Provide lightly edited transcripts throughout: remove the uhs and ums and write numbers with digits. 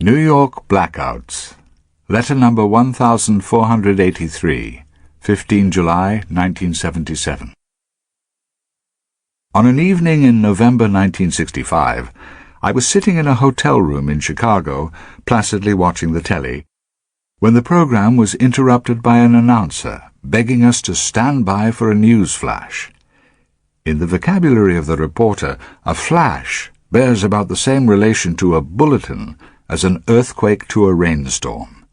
New York Blackouts. Letter number 1483, 15 July 1977. On an evening in November 1965, I was sitting in a hotel room in Chicago, placidly watching the telly, when the program was interrupted by an announcer begging us to stand by for a news flash. In the vocabulary of the reporter, a flash bears about the same relation to a bulletin as an earthquake to a rainstorm.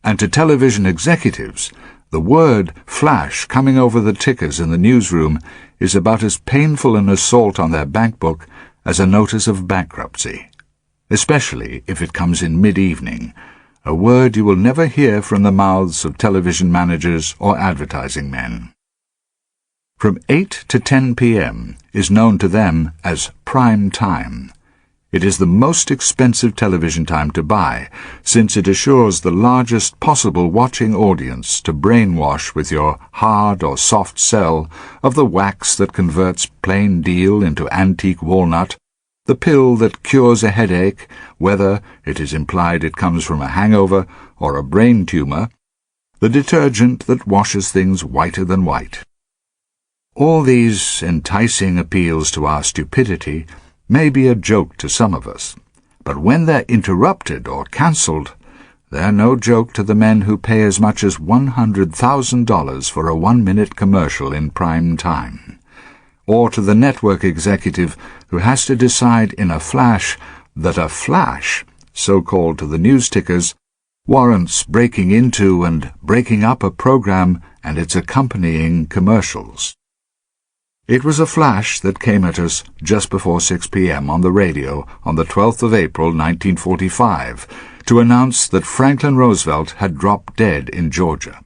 And to television executives, the word flash coming over the tickers in the newsroom is about as painful an assault on their bank book as a notice of bankruptcy, especially if it comes in mid-evening, a word you will never hear from the mouths of television managers or advertising men. From 8 to 10 p.m. is known to them as prime time. It is the most expensive television time to buy, since it assures the largest possible watching audience to brainwash with your hard or soft sell of the wax that converts plain deal into antique walnut, the pill that cures a headache, whether it is implied it comes from a hangover or a brain tumor, the detergent that washes things whiter than white. All these enticing appeals to our stupidity may be a joke to some of us, but when they're interrupted or cancelled, they're no joke to the men who pay as much as $100,000 for a 1-minute commercial in prime time, or to the network executive who has to decide in a flash that a flash, so-called to the news tickers, warrants breaking into and breaking up a program and its accompanying commercials. It was a flash that came at us just before 6 p.m. on the radio on the 12th of April, 1945, to announce that Franklin Roosevelt had dropped dead in Georgia.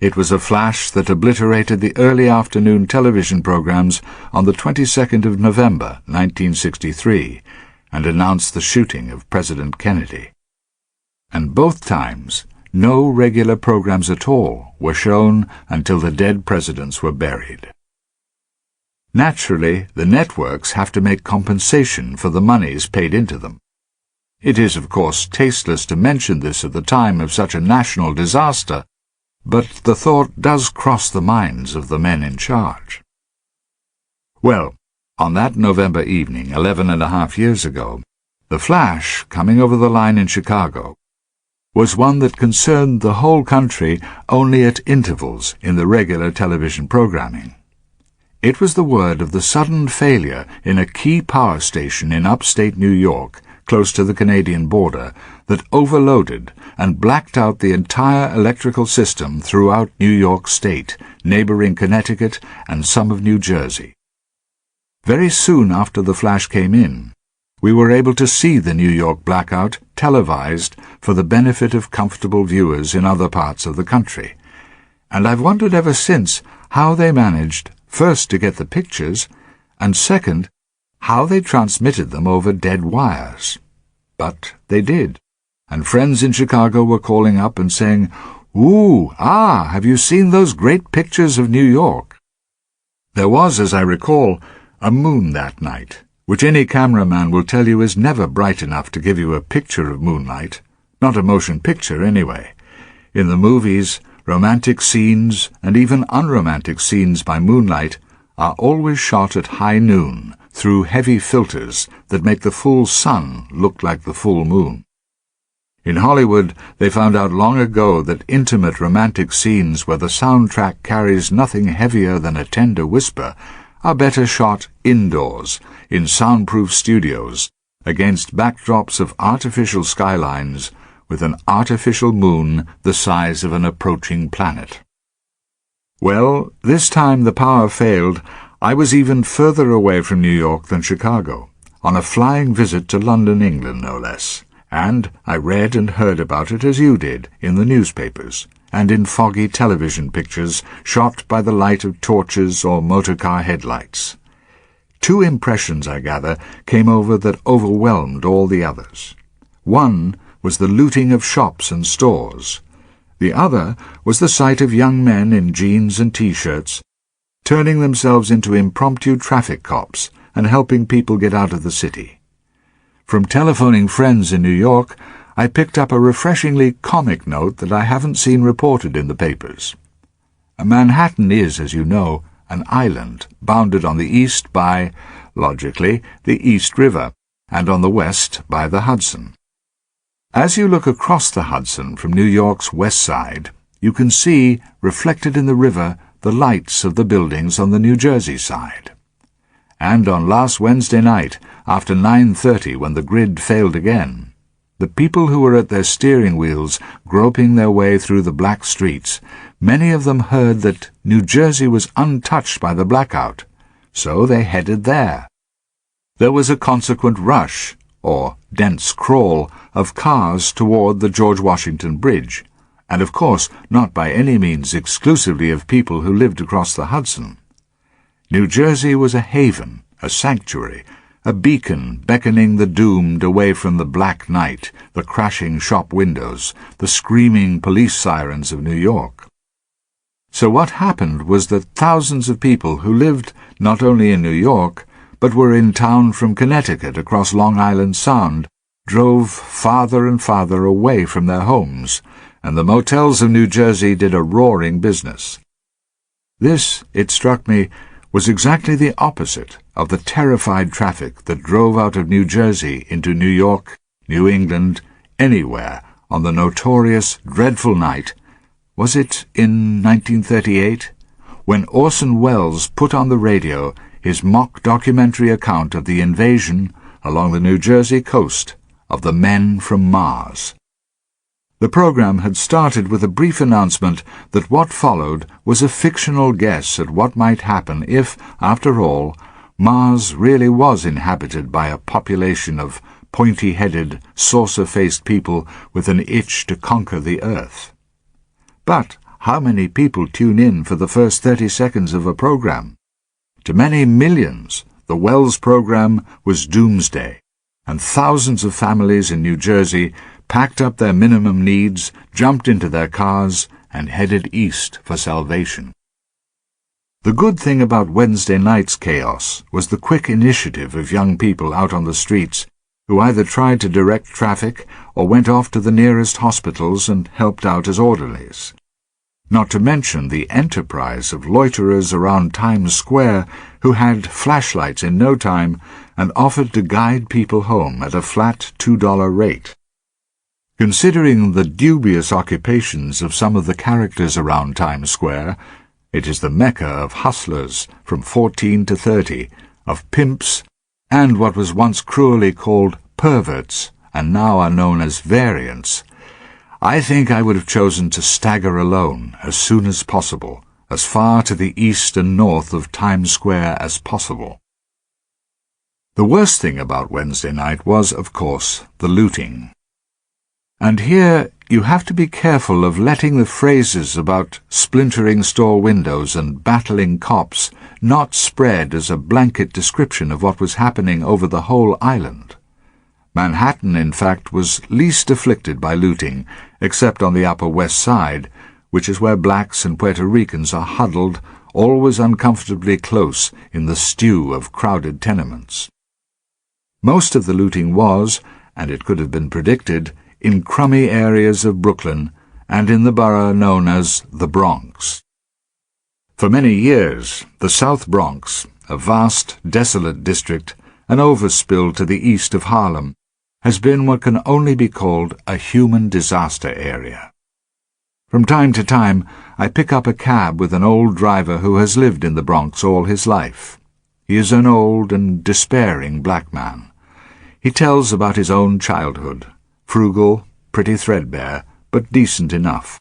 It was a flash that obliterated the early afternoon television programs on the 22nd of November, 1963, and announced the shooting of President Kennedy. And both times, no regular programs at all were shown until the dead presidents were buried. Naturally, the networks have to make compensation for the monies paid into them. It is, of course, tasteless to mention this at the time of such a national disaster, but the thought does cross the minds of the men in charge. Well, on that November evening, 11.5 years ago, the flash coming over the line in Chicago was one that concerned the whole country only at intervals in the regular television programming. It was the word of the sudden failure in a key power station in upstate New York, close to the Canadian border, that overloaded and blacked out the entire electrical system throughout New York State, neighboring Connecticut, and some of New Jersey. Very soon after the flash came in, we were able to see the New York blackout televised for the benefit of comfortable viewers in other parts of the country, and I've wondered ever since how they managed first to get the pictures, and second, how they transmitted them over dead wires. But they did, and friends in Chicago were calling up and saying, have you seen those great pictures of New York? There was, as I recall, a moon that night, which any cameraman will tell you is never bright enough to give you a picture of moonlight, not a motion picture anyway. In the movies, romantic scenes, and even unromantic scenes by moonlight, are always shot at high noon through heavy filters that make the full sun look like the full moon. In Hollywood, they found out long ago that intimate romantic scenes where the soundtrack carries nothing heavier than a tender whisper are better shot indoors, in soundproof studios, against backdrops of artificial skylines, with an artificial moon the size of an approaching planet. Well, this time the power failed. I was even further away from New York than Chicago, on a flying visit to London, England, no less, and I read and heard about it as you did, in the newspapers, and in foggy television pictures shot by the light of torches or motor-car headlights. 2 impressions, I gather, came over that overwhelmed all the others. One was the looting of shops and stores. The other was the sight of young men in jeans and T-shirts turning themselves into impromptu traffic cops and helping people get out of the city. From telephoning friends in New York, I picked up a refreshingly comic note that I haven't seen reported in the papers. Manhattan is, as you know, an island bounded on the east by, logically, the East River, and on the west by the Hudson. As you look across the Hudson from New York's west side, you can see, reflected in the river, the lights of the buildings on the New Jersey side. And on last Wednesday night, after 9:30, when the grid failed again, the people who were at their steering wheels groping their way through the black streets, many of them heard that New Jersey was untouched by the blackout, so they headed there. There was a consequent rush, or dense crawl, of cars toward the George Washington Bridge, and of course not by any means exclusively of people who lived across the Hudson. New Jersey was a haven, a sanctuary, a beacon beckoning the doomed away from the black night, the crashing shop windows, the screaming police sirens of New York. So what happened was that thousands of people who lived not only in New York, but were in town from Connecticut across Long Island Sound, drove farther and farther away from their homes, and the motels of New Jersey did a roaring business. This, it struck me, was exactly the opposite of the terrified traffic that drove out of New Jersey into New York, New England, anywhere on the notorious, dreadful night, was it in 1938, when Orson Welles put on the radio his mock documentary account of the invasion along the New Jersey coast of the Men from Mars. The program had started with a brief announcement that what followed was a fictional guess at what might happen if, after all, Mars really was inhabited by a population of pointy-headed, saucer-faced people with an itch to conquer the Earth. But how many people tune in for the first 30 seconds of a program? To many millions, the Welles program was doomsday, and thousands of families in New Jersey packed up their minimum needs, jumped into their cars, and headed east for salvation. The good thing about Wednesday night's chaos was the quick initiative of young people out on the streets who either tried to direct traffic or went off to the nearest hospitals and helped out as orderlies. Not to mention the enterprise of loiterers around Times Square who had flashlights in no time and offered to guide people home at a flat $2 rate. Considering the dubious occupations of some of the characters around Times Square, it is the mecca of hustlers from 14 to 30, of pimps, and what was once cruelly called perverts, and now are known as variants. I think I would have chosen to stagger alone as soon as possible, as far to the east and north of Times Square as possible. The worst thing about Wednesday night was, of course, the looting. And here you have to be careful of letting the phrases about splintering store windows and battling cops not spread as a blanket description of what was happening over the whole island. Manhattan, in fact, was least afflicted by looting, except on the Upper West Side, which is where blacks and Puerto Ricans are huddled, always uncomfortably close in the stew of crowded tenements. Most of the looting was, and it could have been predicted, in crummy areas of Brooklyn and in the borough known as the Bronx. For many years, the South Bronx, a vast, desolate district, an overspill to the east of Harlem, has been what can only be called a human disaster area. From time to time, I pick up a cab with an old driver who has lived in the Bronx all his life. He is an old and despairing black man. He tells about his own childhood, frugal, pretty threadbare, but decent enough.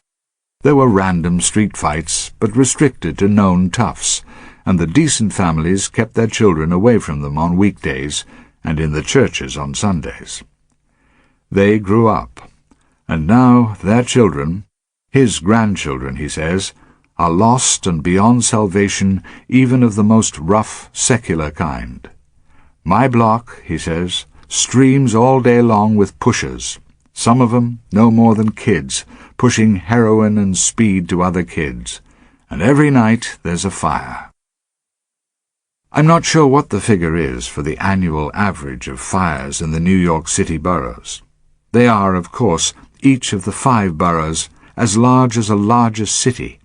There were random street fights, but restricted to known toughs, and the decent families kept their children away from them on weekdays and in the churches on Sundays. They grew up, and now their children, his grandchildren, he says, are lost and beyond salvation even of the most rough, secular kind. My block, he says, streams all day long with pushers, some of them no more than kids, pushing heroin and speed to other kids, and every night there's a fire. I'm not sure what the figure is for the annual average of fires in the New York City boroughs. They are, of course, each of the 5 boroughs as large as a larger city.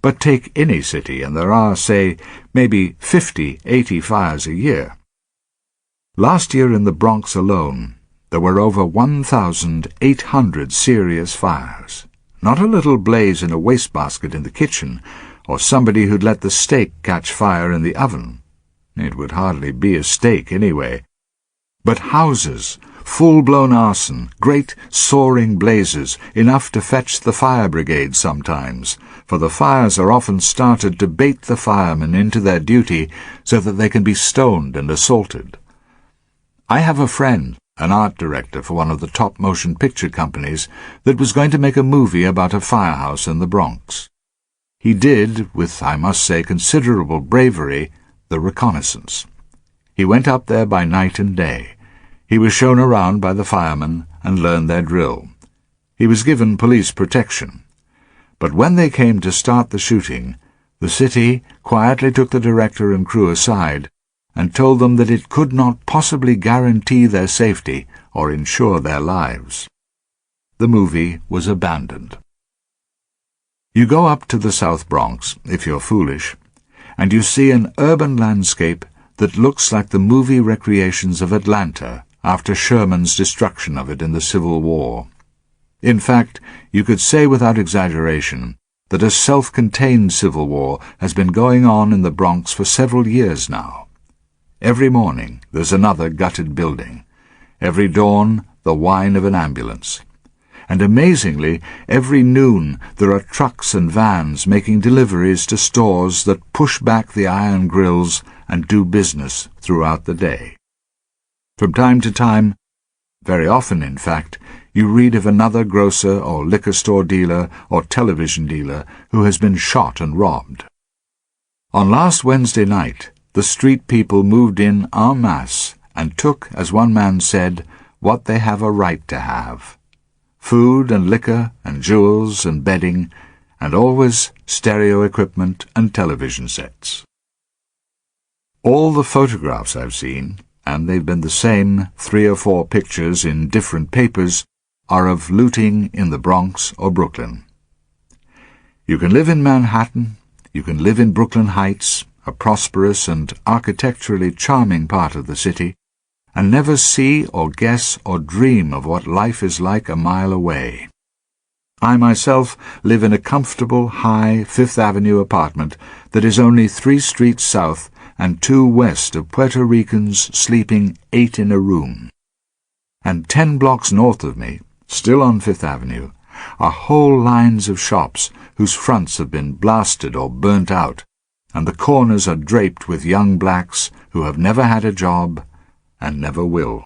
But take any city, and there are, say, maybe 50, 80 fires a year. Last year in the Bronx alone, there were over 1,800 serious fires. Not a little blaze in a wastebasket in the kitchen, or somebody who'd let the steak catch fire in the oven. It would hardly be a steak anyway. But houses, full-blown arson, great soaring blazes, enough to fetch the fire brigade sometimes, for the fires are often started to bait the firemen into their duty so that they can be stoned and assaulted. I have a friend, an art director for one of the top motion picture companies, that was going to make a movie about a firehouse in the Bronx. He did, with, I must say, considerable bravery, the reconnaissance. He went up there by night and day. He was shown around by the firemen and learned their drill. He was given police protection. But when they came to start the shooting, the city quietly took the director and crew aside and told them that it could not possibly guarantee their safety or ensure their lives. The movie was abandoned. You go up to the South Bronx, if you're foolish, and you see an urban landscape that looks like the movie recreations of Atlanta after Sherman's destruction of it in the Civil War. In fact, you could say without exaggeration that a self-contained civil war has been going on in the Bronx for several years now. Every morning there's another gutted building. Every dawn the whine of an ambulance. And amazingly, every noon there are trucks and vans making deliveries to stores that push back the iron grills and do business throughout the day. From time to time, very often in fact, you read of another grocer or liquor store dealer or television dealer who has been shot and robbed. On last Wednesday night, the street people moved in en masse and took, as one man said, what they have a right to have. Food and liquor and jewels and bedding, and always stereo equipment and television sets. All the photographs I've seen, and they've been the same 3 or 4 pictures in different papers, are of looting in the Bronx or Brooklyn. You can live in Manhattan, you can live in Brooklyn Heights, a prosperous and architecturally charming part of the city, and never see or guess or dream of what life is like a mile away. I myself live in a comfortable, high Fifth Avenue apartment that is only 3 streets south and 2 west of Puerto Ricans sleeping 8 in a room. And 10 blocks north of me, still on Fifth Avenue, are whole lines of shops whose fronts have been blasted or burnt out, and the corners are draped with young blacks who have never had a job and never will.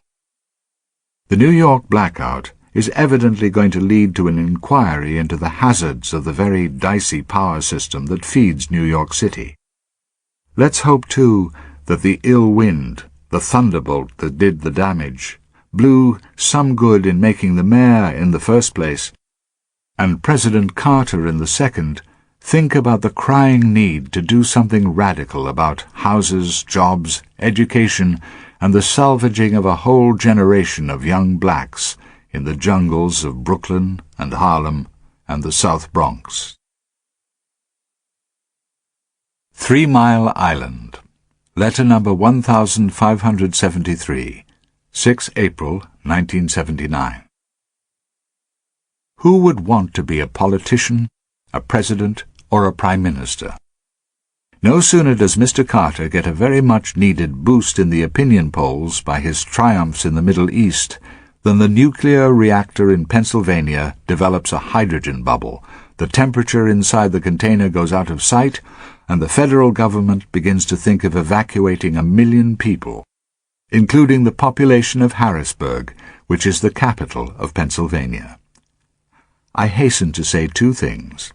The New York blackout is evidently going to lead to an inquiry into the hazards of the very dicey power system that feeds New York City. Let's hope, too, that the ill wind, the thunderbolt that did the damage, blew some good in making the mayor in the first place, and President Carter in the second, think about the crying need to do something radical about houses, jobs, education, and the salvaging of a whole generation of young blacks in the jungles of Brooklyn and Harlem and the South Bronx. 3 Mile Island. Letter number 1573, 6 April 1979. Who would want to be a politician, a president, or a prime minister? No sooner does Mr. Carter get a very much needed boost in the opinion polls by his triumphs in the Middle East than the nuclear reactor in Pennsylvania develops a hydrogen bubble, the temperature inside the container goes out of sight, and the federal government begins to think of evacuating 1 million people, including the population of Harrisburg, which is the capital of Pennsylvania. I hasten to say 2 things.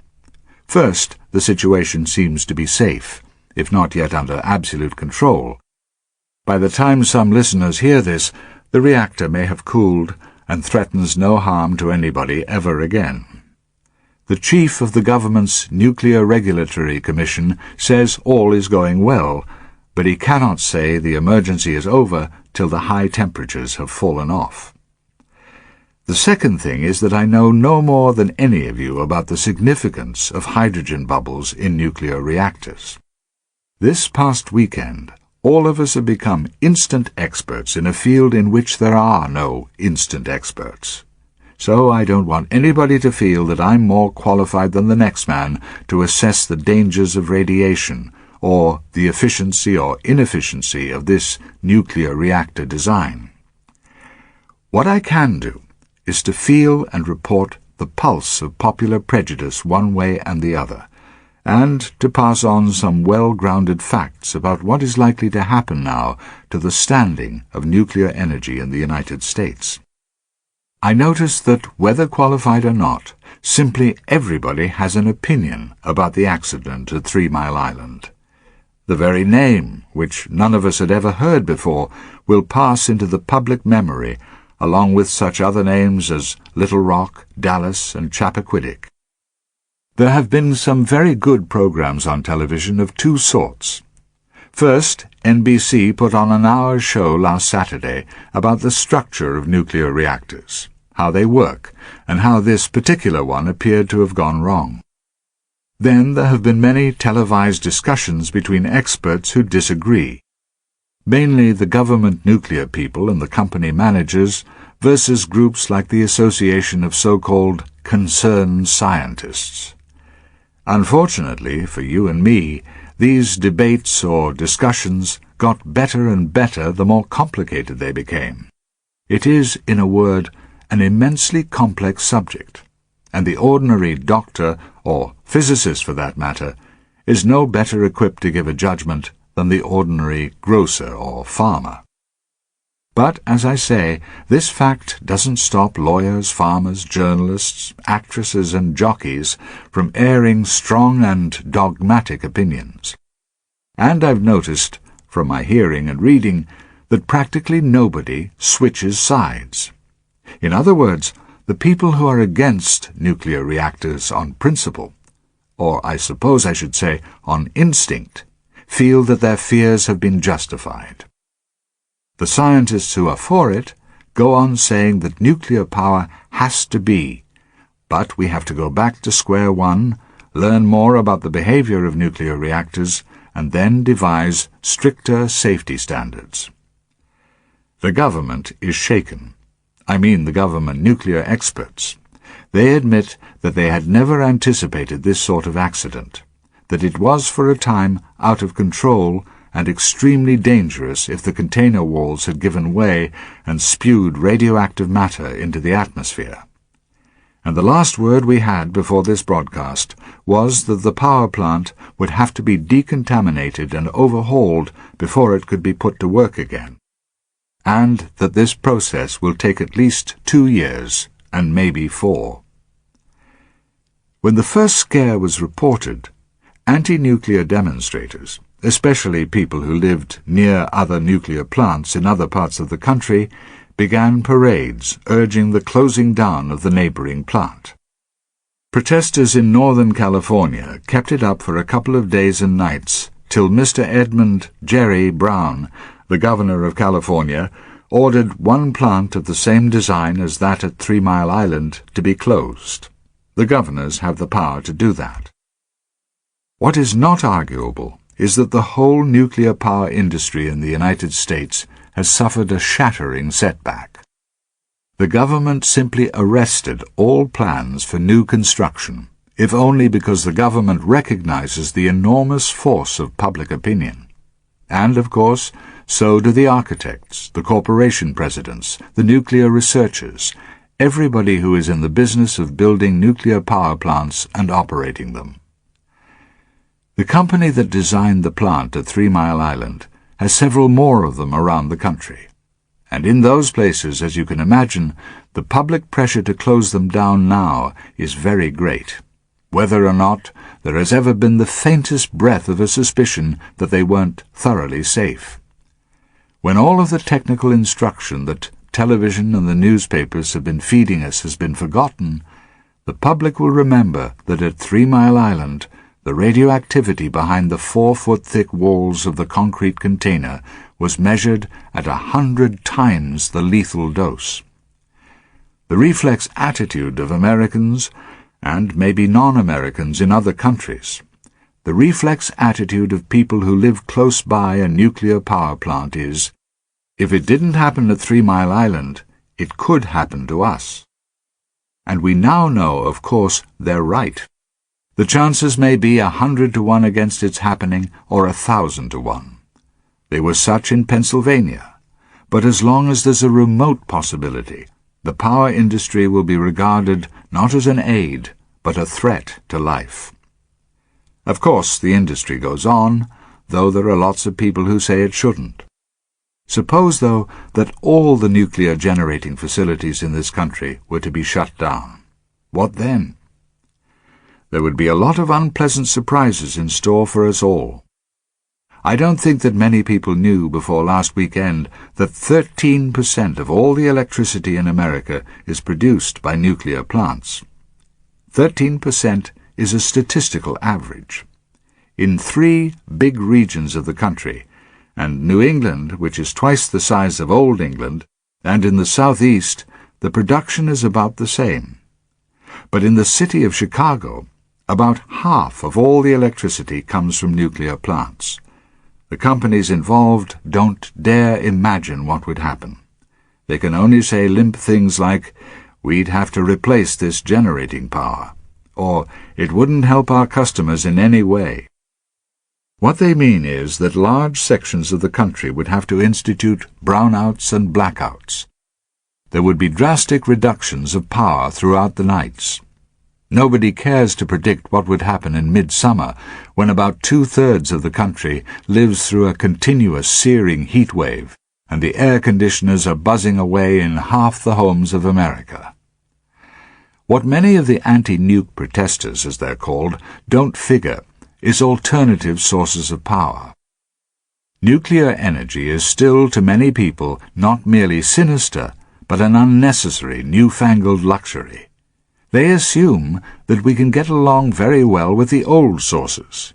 First, the situation seems to be safe, if not yet under absolute control. By the time some listeners hear this, the reactor may have cooled and threatens no harm to anybody ever again. The chief of the government's Nuclear Regulatory Commission says all is going well, but he cannot say the emergency is over till the high temperatures have fallen off. The second thing is that I know no more than any of you about the significance of hydrogen bubbles in nuclear reactors. This past weekend, all of us have become instant experts in a field in which there are no instant experts. So I don't want anybody to feel that I'm more qualified than the next man to assess the dangers of radiation or the efficiency or inefficiency of this nuclear reactor design. What I can do is to feel and report the pulse of popular prejudice one way and the other, and to pass on some well-grounded facts about what is likely to happen now to the standing of nuclear energy in the United States. I notice that, whether qualified or not, simply everybody has an opinion about the accident at 3 Mile Island. The very name, which none of us had ever heard before, will pass into the public memory, along with such other names as Little Rock, Dallas, and Chappaquiddick. There have been some very good programs on television of two sorts. First, NBC put on an hour show last Saturday about the structure of nuclear reactors, how they work, and how this particular one appeared to have gone wrong. Then there have been many televised discussions between experts who disagree, mainly the government nuclear people and the company managers versus groups like the Association of so-called concerned scientists. Unfortunately for you and me, these debates or discussions got better and better the more complicated they became. It is, in a word, an immensely complex subject, and the ordinary doctor, or physicist for that matter, is no better equipped to give a judgment than the ordinary grocer or farmer. But, as I say, this fact doesn't stop lawyers, farmers, journalists, actresses, and jockeys from airing strong and dogmatic opinions. And I've noticed, from my hearing and reading, that practically nobody switches sides. In other words, the people who are against nuclear reactors on principle, or I suppose I should say on instinct, feel that their fears have been justified. The scientists who are for it go on saying that nuclear power has to be, but we have to go back to square one, learn more about the behavior of nuclear reactors, and then devise stricter safety standards. The government is shaken. I mean the government nuclear experts. They admit that they had never anticipated this sort of accident, that it was for a time out of control and extremely dangerous if the container walls had given way and spewed radioactive matter into the atmosphere. And the last word we had before this broadcast was that the power plant would have to be decontaminated and overhauled before it could be put to work again, and that this process will take at least 2 years, and maybe 4. When the first scare was reported, anti-nuclear demonstrators, especially people who lived near other nuclear plants in other parts of the country, began parades urging the closing down of the neighboring plant. Protesters in Northern California kept it up for a couple of days and nights till Mr. Edmund Jerry Brown, the governor of California, ordered one plant of the same design as that at 3 Mile Island to be closed. The governors have the power to do that. What is not arguable is that the whole nuclear power industry in the United States has suffered a shattering setback. The government simply arrested all plans for new construction, if only because the government recognizes the enormous force of public opinion. And, of course, so do the architects, the corporation presidents, the nuclear researchers, everybody who is in the business of building nuclear power plants and operating them. The company that designed the plant at 3 Mile Island has several more of them around the country, and in those places, as you can imagine, the public pressure to close them down now is very great, whether or not there has ever been the faintest breath of a suspicion that they weren't thoroughly safe. When all of the technical instruction that television and the newspapers have been feeding us has been forgotten, the public will remember that at 3 Mile Island The radioactivity behind the 4-foot-thick walls of the concrete container was measured at 100 times the lethal dose. The reflex attitude of Americans, and maybe non-Americans in other countries, the reflex attitude of people who live close by a nuclear power plant is, if it didn't happen at 3 Mile Island, it could happen to us. And we now know, of course, they're right. The chances may be 100 to 1 against its happening, or 1,000 to 1. They were such in Pennsylvania. But as long as there's a remote possibility, the power industry will be regarded not as an aid, but a threat to life. Of course, the industry goes on, though there are lots of people who say it shouldn't. Suppose, though, that all the nuclear generating facilities in this country were to be shut down. What then? There would be a lot of unpleasant surprises in store for us all. I don't think that many people knew before last weekend that 13% of all the electricity in America is produced by nuclear plants. 13% is a statistical average. In 3 big regions of the country, and New England, which is twice the size of Old England, and in the southeast, the production is about the same. But in the city of Chicago, about half of all the electricity comes from nuclear plants. The companies involved don't dare imagine what would happen. They can only say limp things like, "We'd have to replace this generating power," or "It wouldn't help our customers in any way." What they mean is that large sections of the country would have to institute brownouts and blackouts. There would be drastic reductions of power throughout the nights. Nobody cares to predict what would happen in midsummer, when about 2/3 of the country lives through a continuous searing heat wave, and the air conditioners are buzzing away in half the homes of America. What many of the anti-nuke protesters, as they're called, don't figure is alternative sources of power. Nuclear energy is still, to many people, not merely sinister, but an unnecessary, newfangled luxury. They assume that we can get along very well with the old sources.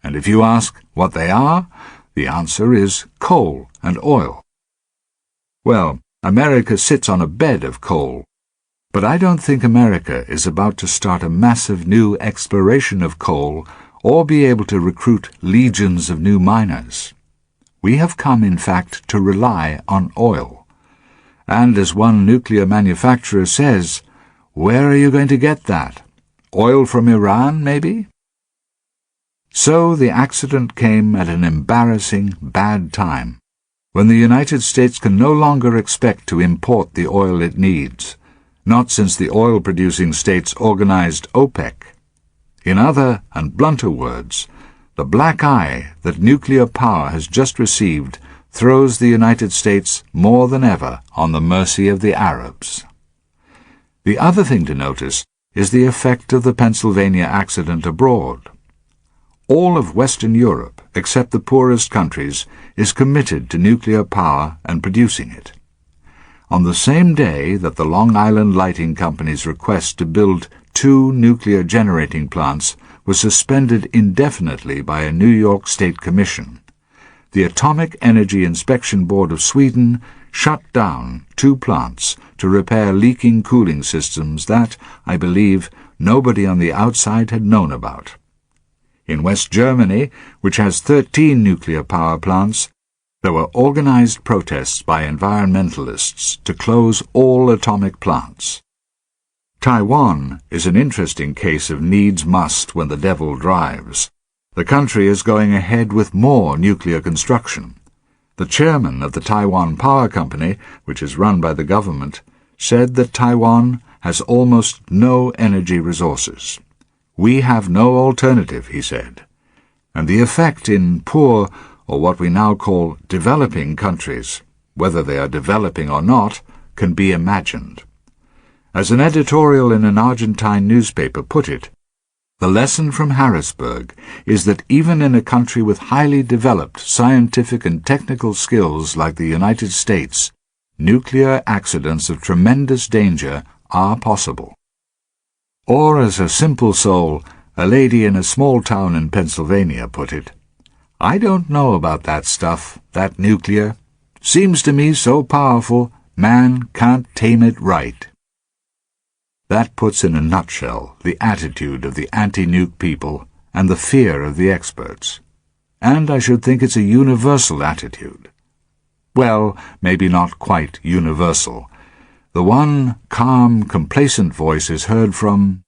And if you ask what they are, the answer is coal and oil. Well, America sits on a bed of coal, but I don't think America is about to start a massive new exploration of coal or be able to recruit legions of new miners. We have come, in fact, to rely on oil. And as one nuclear manufacturer says, where are you going to get that? Oil from Iran, maybe? So the accident came at an embarrassing, bad time, when the United States can no longer expect to import the oil it needs, not since the oil-producing states organized OPEC. In other and blunter words, the black eye that nuclear power has just received throws the United States more than ever on the mercy of the Arabs. The other thing to notice is the effect of the Pennsylvania accident abroad. All of Western Europe, except the poorest countries, is committed to nuclear power and producing it. On the same day that the Long Island Lighting Company's request to build 2 nuclear generating plants was suspended indefinitely by a New York State Commission, the Atomic Energy Inspection Board of Sweden shut down 2 plants to repair leaking cooling systems that, I believe, nobody on the outside had known about. In West Germany, which has 13 nuclear power plants, there were organized protests by environmentalists to close all atomic plants. Taiwan is an interesting case of needs must when the devil drives. The country is going ahead with more nuclear construction. The chairman of the Taiwan Power Company, which is run by the government, said that Taiwan has almost no energy resources. We have no alternative, he said. And the effect in poor, or what we now call developing countries, whether they are developing or not, can be imagined. As an editorial in an Argentine newspaper put it, the lesson from Harrisburg is that even in a country with highly developed scientific and technical skills like the United States, nuclear accidents of tremendous danger are possible. Or, as a simple soul, A lady in a small town in Pennsylvania put it. "I don't know about that stuff, that nuclear. Seems to me so powerful, man can't tame it right." That puts in a nutshell the attitude of the anti-nuke people and the fear of the experts. And I should think it's a universal attitude. Well, maybe not quite universal. The one calm, complacent voice is heard from,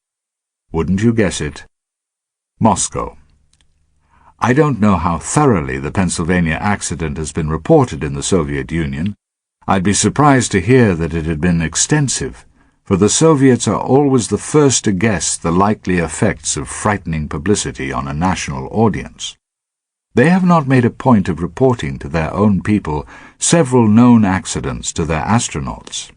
wouldn't you guess it, Moscow. I don't know how thoroughly the Pennsylvania accident has been reported in the Soviet Union. I'd be surprised to hear that it had been extensive, for the Soviets are always the first to guess the likely effects of frightening publicity on a national audience. They have not made a point of reporting to their own people several known accidents to their astronauts.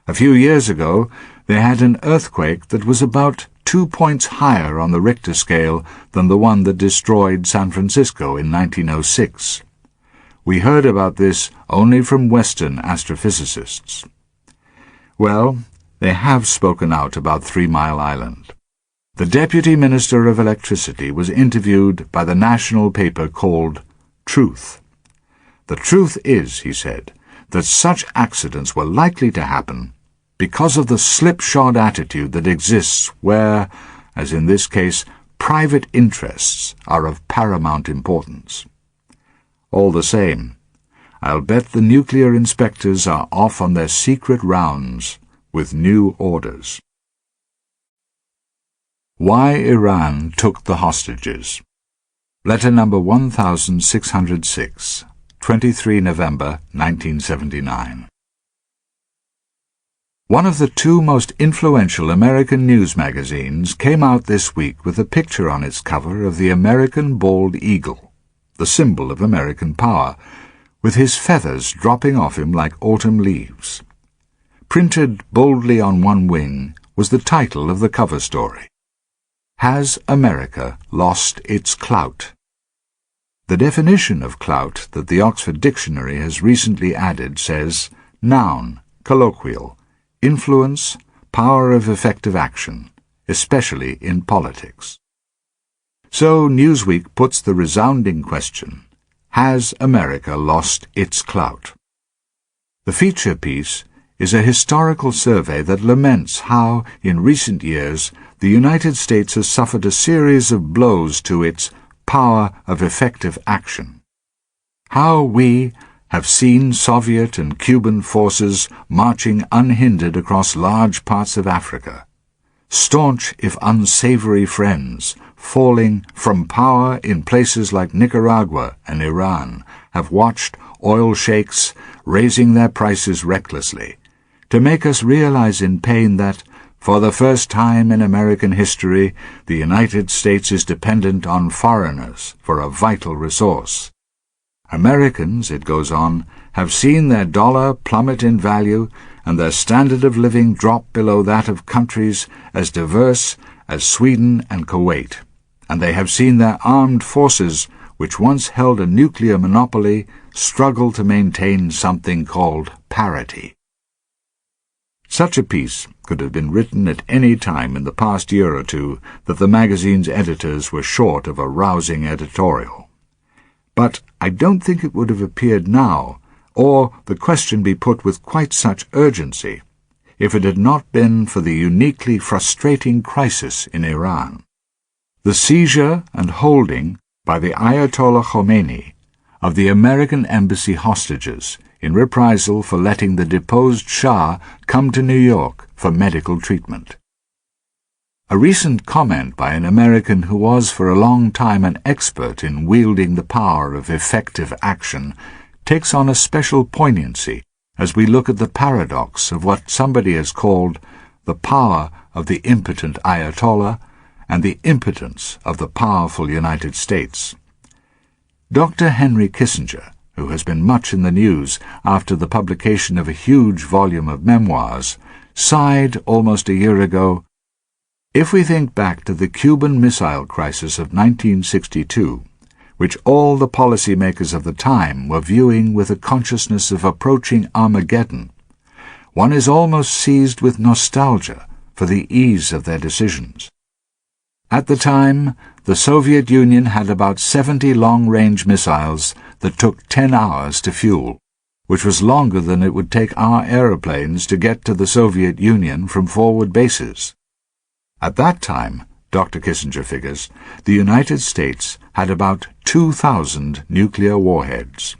A few years ago, they had an earthquake that was about 2 points higher on the Richter scale than the one that destroyed San Francisco in 1906. We heard about this only from Western astrophysicists. Well, they have spoken out about 3 Mile Island. The Deputy Minister of Electricity was interviewed by the national paper called Truth. "The truth is," he said, "that such accidents were likely to happen because of the slipshod attitude that exists where, as in this case, private interests are of paramount importance." All the same, I'll bet the nuclear inspectors are off on their secret rounds with new orders. Why Iran Took the Hostages. Letter number 1606, 23 November 1979. One of the 2 most influential American news magazines came out this week with a picture on its cover of the American bald eagle, the symbol of American power, with his feathers dropping off him like autumn leaves. Printed boldly on one wing was the title of the cover story. Has America Lost Its Clout? The definition of clout that the Oxford Dictionary has recently added says, noun, colloquial, influence, power of effective action, especially in politics. So Newsweek puts the resounding question, has America lost its clout? The feature piece is a historical survey that laments how, in recent years, the United States has suffered a series of blows to its power of effective action. How we have seen Soviet and Cuban forces marching unhindered across large parts of Africa, staunch if unsavory friends falling from power in places like Nicaragua and Iran have watched oil sheikhs raising their prices recklessly, to make us realize in pain that, for the first time in American history, the United States is dependent on foreigners for a vital resource. Americans, it goes on, have seen their dollar plummet in value and their standard of living drop below that of countries as diverse as Sweden and Kuwait, and they have seen their armed forces, which once held a nuclear monopoly, struggle to maintain something called parity. Such a piece could have been written at any time in the past year or two that the magazine's editors were short of a rousing editorial. But I don't think it would have appeared now, or the question be put with quite such urgency, if it had not been for the uniquely frustrating crisis in Iran. The seizure and holding by the Ayatollah Khomeini of the American embassy hostages in reprisal for letting the deposed Shah come to New York for medical treatment. A recent comment by an American who was for a long time an expert in wielding the power of effective action takes on a special poignancy as we look at the paradox of what somebody has called the power of the impotent Ayatollah and the impotence of the powerful United States. Dr. Henry Kissinger, who has been much in the news after the publication of a huge volume of memoirs, sighed almost a year ago, "If we think back to the Cuban Missile Crisis of 1962, which all the policymakers of the time were viewing with a consciousness of approaching Armageddon, one is almost seized with nostalgia for the ease of their decisions. At the time, the Soviet Union had about 70 long-range missiles that took 10 hours to fuel, which was longer than it would take our aeroplanes to get to the Soviet Union from forward bases. At that time, Dr. Kissinger figures, the United States had about 2,000 nuclear warheads.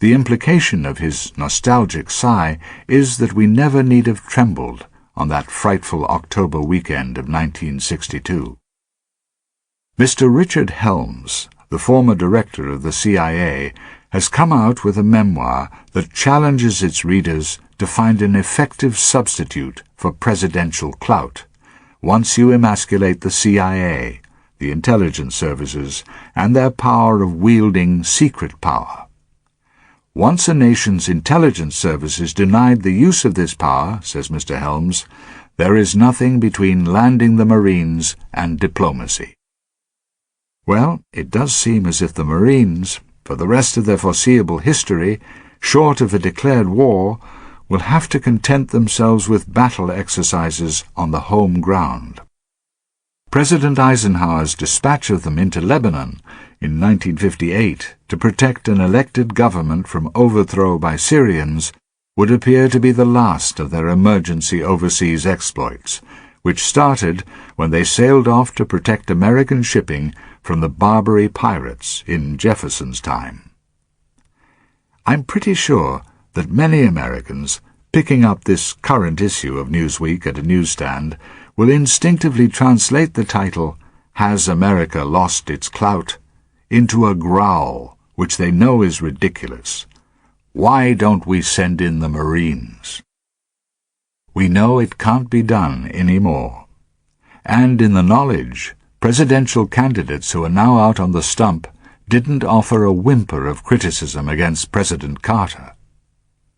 The implication of his nostalgic sigh is that we never need have trembled on that frightful October weekend of 1962. Mr. Richard Helms, the former director of the CIA, has come out with a memoir that challenges its readers to find an effective substitute for presidential clout, once you emasculate the CIA, the intelligence services, and their power of wielding secret power. Once a nation's intelligence services denied the use of this power, says Mr. Helms, there is nothing between landing the Marines and diplomacy. Well, it does seem as if the Marines, for the rest of their foreseeable history, short of a declared war, will have to content themselves with battle exercises on the home ground. President Eisenhower's dispatch of them into Lebanon in 1958 to protect an elected government from overthrow by Syrians would appear to be the last of their emergency overseas exploits, which started when they sailed off to protect American shipping from the Barbary pirates in Jefferson's time. I'm pretty sure that many Americans, picking up this current issue of Newsweek at a newsstand, will instinctively translate the title, "Has America Lost Its Clout?" into a growl which they know is ridiculous. Why don't we send in the Marines? We know it can't be done any more. And in the knowledge, presidential candidates who are now out on the stump didn't offer a whimper of criticism against President Carter.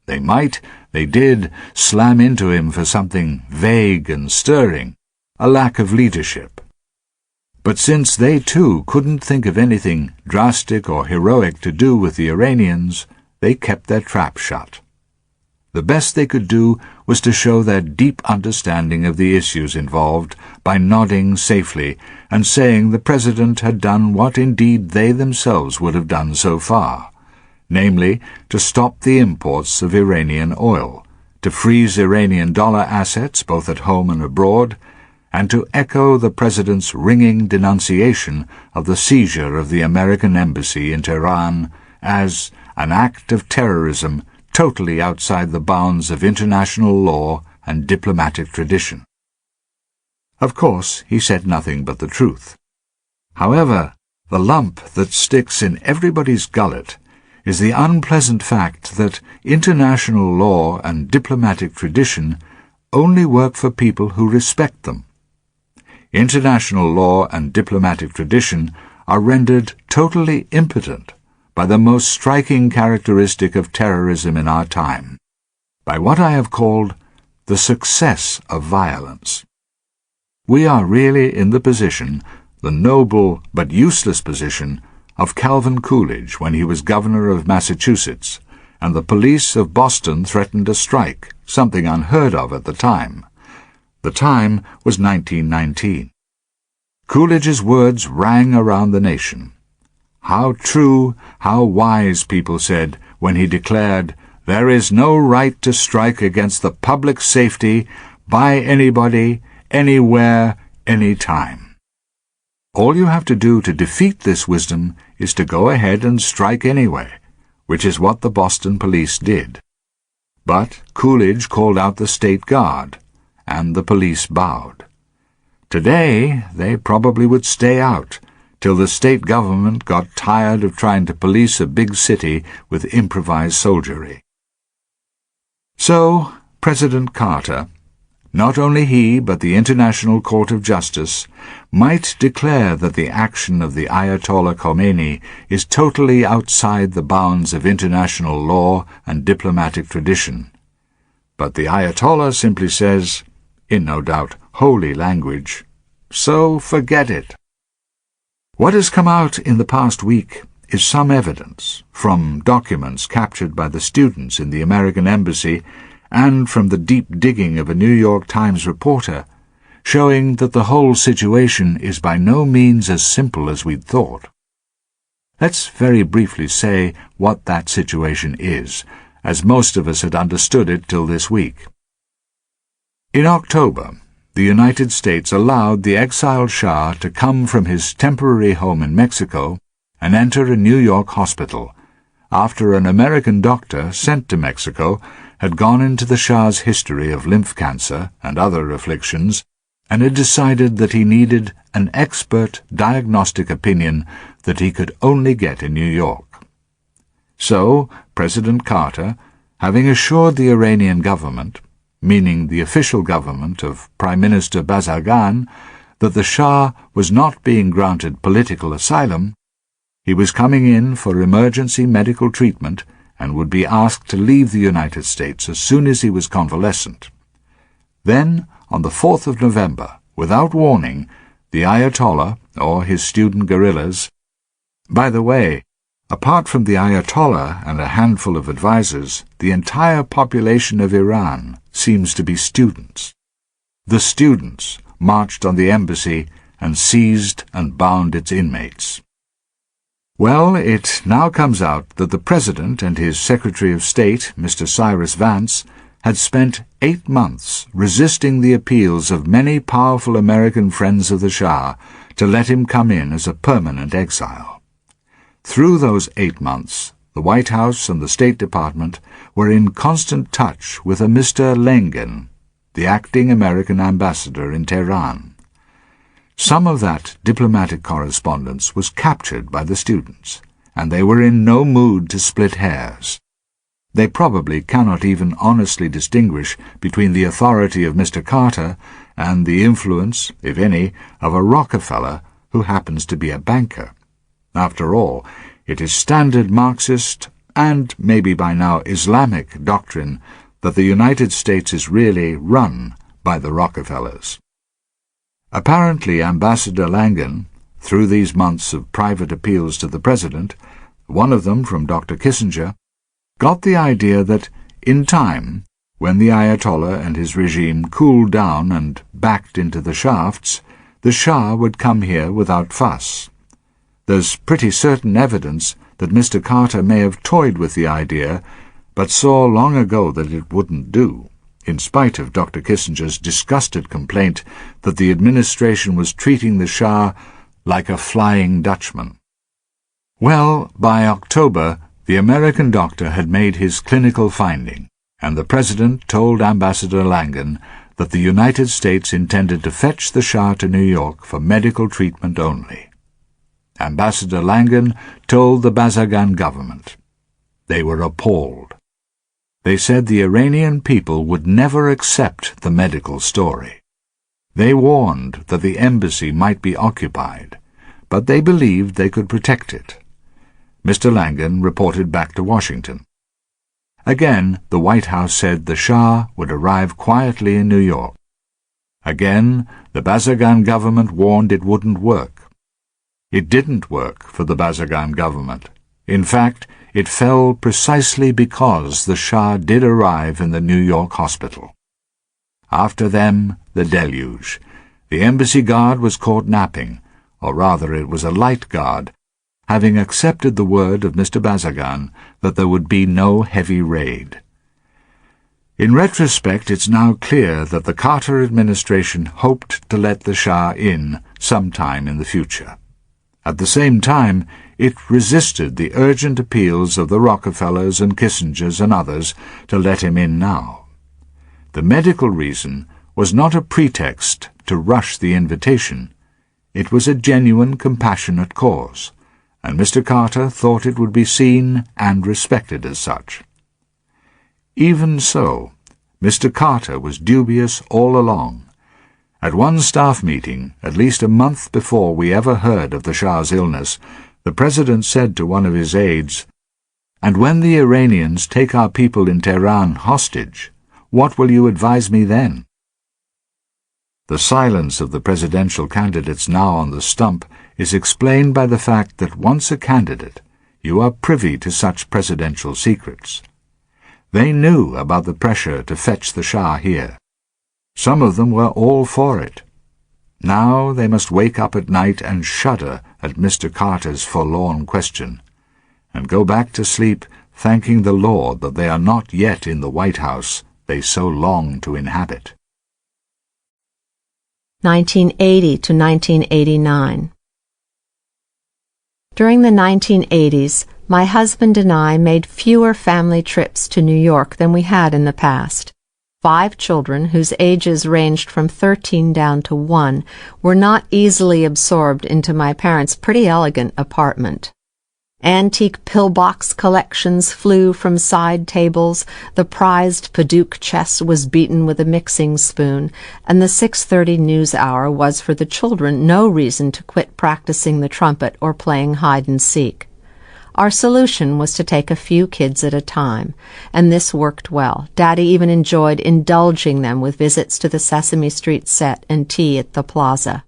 They did, slam into him for something vague and stirring, a lack of leadership. But since they too couldn't think of anything drastic or heroic to do with the Iranians, they kept their trap shut. The best they could do was to show their deep understanding of the issues involved by nodding safely and saying the President had done what indeed they themselves would have done so far, namely, to stop the imports of Iranian oil, to freeze Iranian dollar assets both at home and abroad, and to echo the President's ringing denunciation of the seizure of the American embassy in Tehran as an act of terrorism totally outside the bounds of international law and diplomatic tradition. Of course, he said nothing but the truth. However, the lump that sticks in everybody's gullet is the unpleasant fact that international law and diplomatic tradition only work for people who respect them. International law and diplomatic tradition are rendered totally impotent by the most striking characteristic of terrorism in our time, by what I have called the success of violence. We are really in the position, the noble but useless position, of Calvin Coolidge when he was governor of Massachusetts, and the police of Boston threatened a strike, something unheard of at the time. The time was 1919. Coolidge's words rang around the nation. How true, how wise, people said, when he declared, "There is no right to strike against the public safety by anybody, anywhere, any time." All you have to do to defeat this wisdom is to go ahead and strike anyway, which is what the Boston police did. But Coolidge called out the State Guard, and the police bowed. Today, they probably would stay out till the state government got tired of trying to police a big city with improvised soldiery. So, President Carter, not only he but the International Court of Justice, might declare that the action of the Ayatollah Khomeini is totally outside the bounds of international law and diplomatic tradition. But the Ayatollah simply says, in no doubt holy language, "So forget it." What has come out in the past week is some evidence, from documents captured by the students in the American embassy and from the deep digging of a New York Times reporter, showing that the whole situation is by no means as simple as we'd thought. Let's very briefly say what that situation is, as most of us had understood it till this week. In October, the United States allowed the exiled Shah to come from his temporary home in Mexico and enter a New York hospital, after an American doctor sent to Mexico had gone into the Shah's history of lymph cancer and other afflictions and had decided that he needed an expert diagnostic opinion that he could only get in New York. So, President Carter, having assured the Iranian government, meaning the official government of Prime Minister Bazargan, that the Shah was not being granted political asylum, he was coming in for emergency medical treatment and would be asked to leave the United States as soon as he was convalescent. Then, on the 4th of November, without warning, the Ayatollah, or his student guerrillas— by the way, apart from the Ayatollah and a handful of advisers, the entire population of Iran seems to be students. The students marched on the embassy and seized and bound its inmates. Well, it now comes out that the President and his Secretary of State, Mr. Cyrus Vance, had spent 8 months resisting the appeals of many powerful American friends of the Shah to let him come in as a permanent exile. Through those 8 months, the White House and the State Department were in constant touch with a Mr. Lingered, the acting American ambassador in Tehran. Some of that diplomatic correspondence was captured by the students, and they were in no mood to split hairs. They probably cannot even honestly distinguish between the authority of Mr. Carter and the influence, if any, of a Rockefeller who happens to be a banker. After all, it is standard Marxist, and maybe by now Islamic, doctrine that the United States is really run by the Rockefellers. Apparently Ambassador Lingered, through these months of private appeals to the President, one of them from Dr. Kissinger, got the idea that, in time, when the Ayatollah and his regime cooled down and backed into the shafts, the Shah would come here without fuss. There's pretty certain evidence that Mr. Carter may have toyed with the idea, but saw long ago that it wouldn't do, in spite of Dr. Kissinger's disgusted complaint that the administration was treating the Shah like a Flying Dutchman. Well, by October, the American doctor had made his clinical finding, and the President told Ambassador Lingered that the United States intended to fetch the Shah to New York for medical treatment only. Ambassador Lingered told the Bazargan government. They were appalled. They said the Iranian people would never accept the medical story. They warned that the embassy might be occupied, but they believed they could protect it. Mr. Lingered reported back to Washington. Again, the White House said the Shah would arrive quietly in New York. Again, the Bazargan government warned it wouldn't work. It didn't work for the Bazargan government. In fact, it fell precisely because the Shah did arrive in the New York hospital. After them, the deluge. The embassy guard was caught napping, or rather it was a light guard, having accepted the word of Mr. Bazargan that there would be no heavy raid. In retrospect, it's now clear that the Carter administration hoped to let the Shah in sometime in the future. At the same time, it resisted the urgent appeals of the Rockefellers and Kissingers and others to let him in now. The medical reason was not a pretext to rush the invitation. It was a genuine, compassionate cause, and Mr. Carter thought it would be seen and respected as such. Even so, Mr. Carter was dubious all along. At one staff meeting, at least a month before we ever heard of the Shah's illness, the President said to one of his aides, "And when the Iranians take our people in Tehran hostage, what will you advise me then?" The silence of the presidential candidates now on the stump is explained by the fact that once a candidate, you are privy to such presidential secrets. They knew about the pressure to fetch the Shah here. Some of them were all for it, Now they must wake up at night and shudder at Mr. Carter's forlorn question, and go back to sleep thanking the Lord that they are not yet in the White House they so long to inhabit. 1980 to 1989. During the 1980s, my husband and I made fewer family trips to New York than we had in the past. 5 children, whose ages ranged from 13 down to 1, were not easily absorbed into my parents' pretty elegant apartment. Antique pillbox collections flew from side tables, the prized Paduke chess was beaten with a mixing spoon, and the 6:30 news hour was for the children no reason to quit practicing the trumpet or playing hide-and-seek. Our solution was to take a few kids at a time, and this worked well. Daddy even enjoyed indulging them with visits to the Sesame Street set and tea at the Plaza.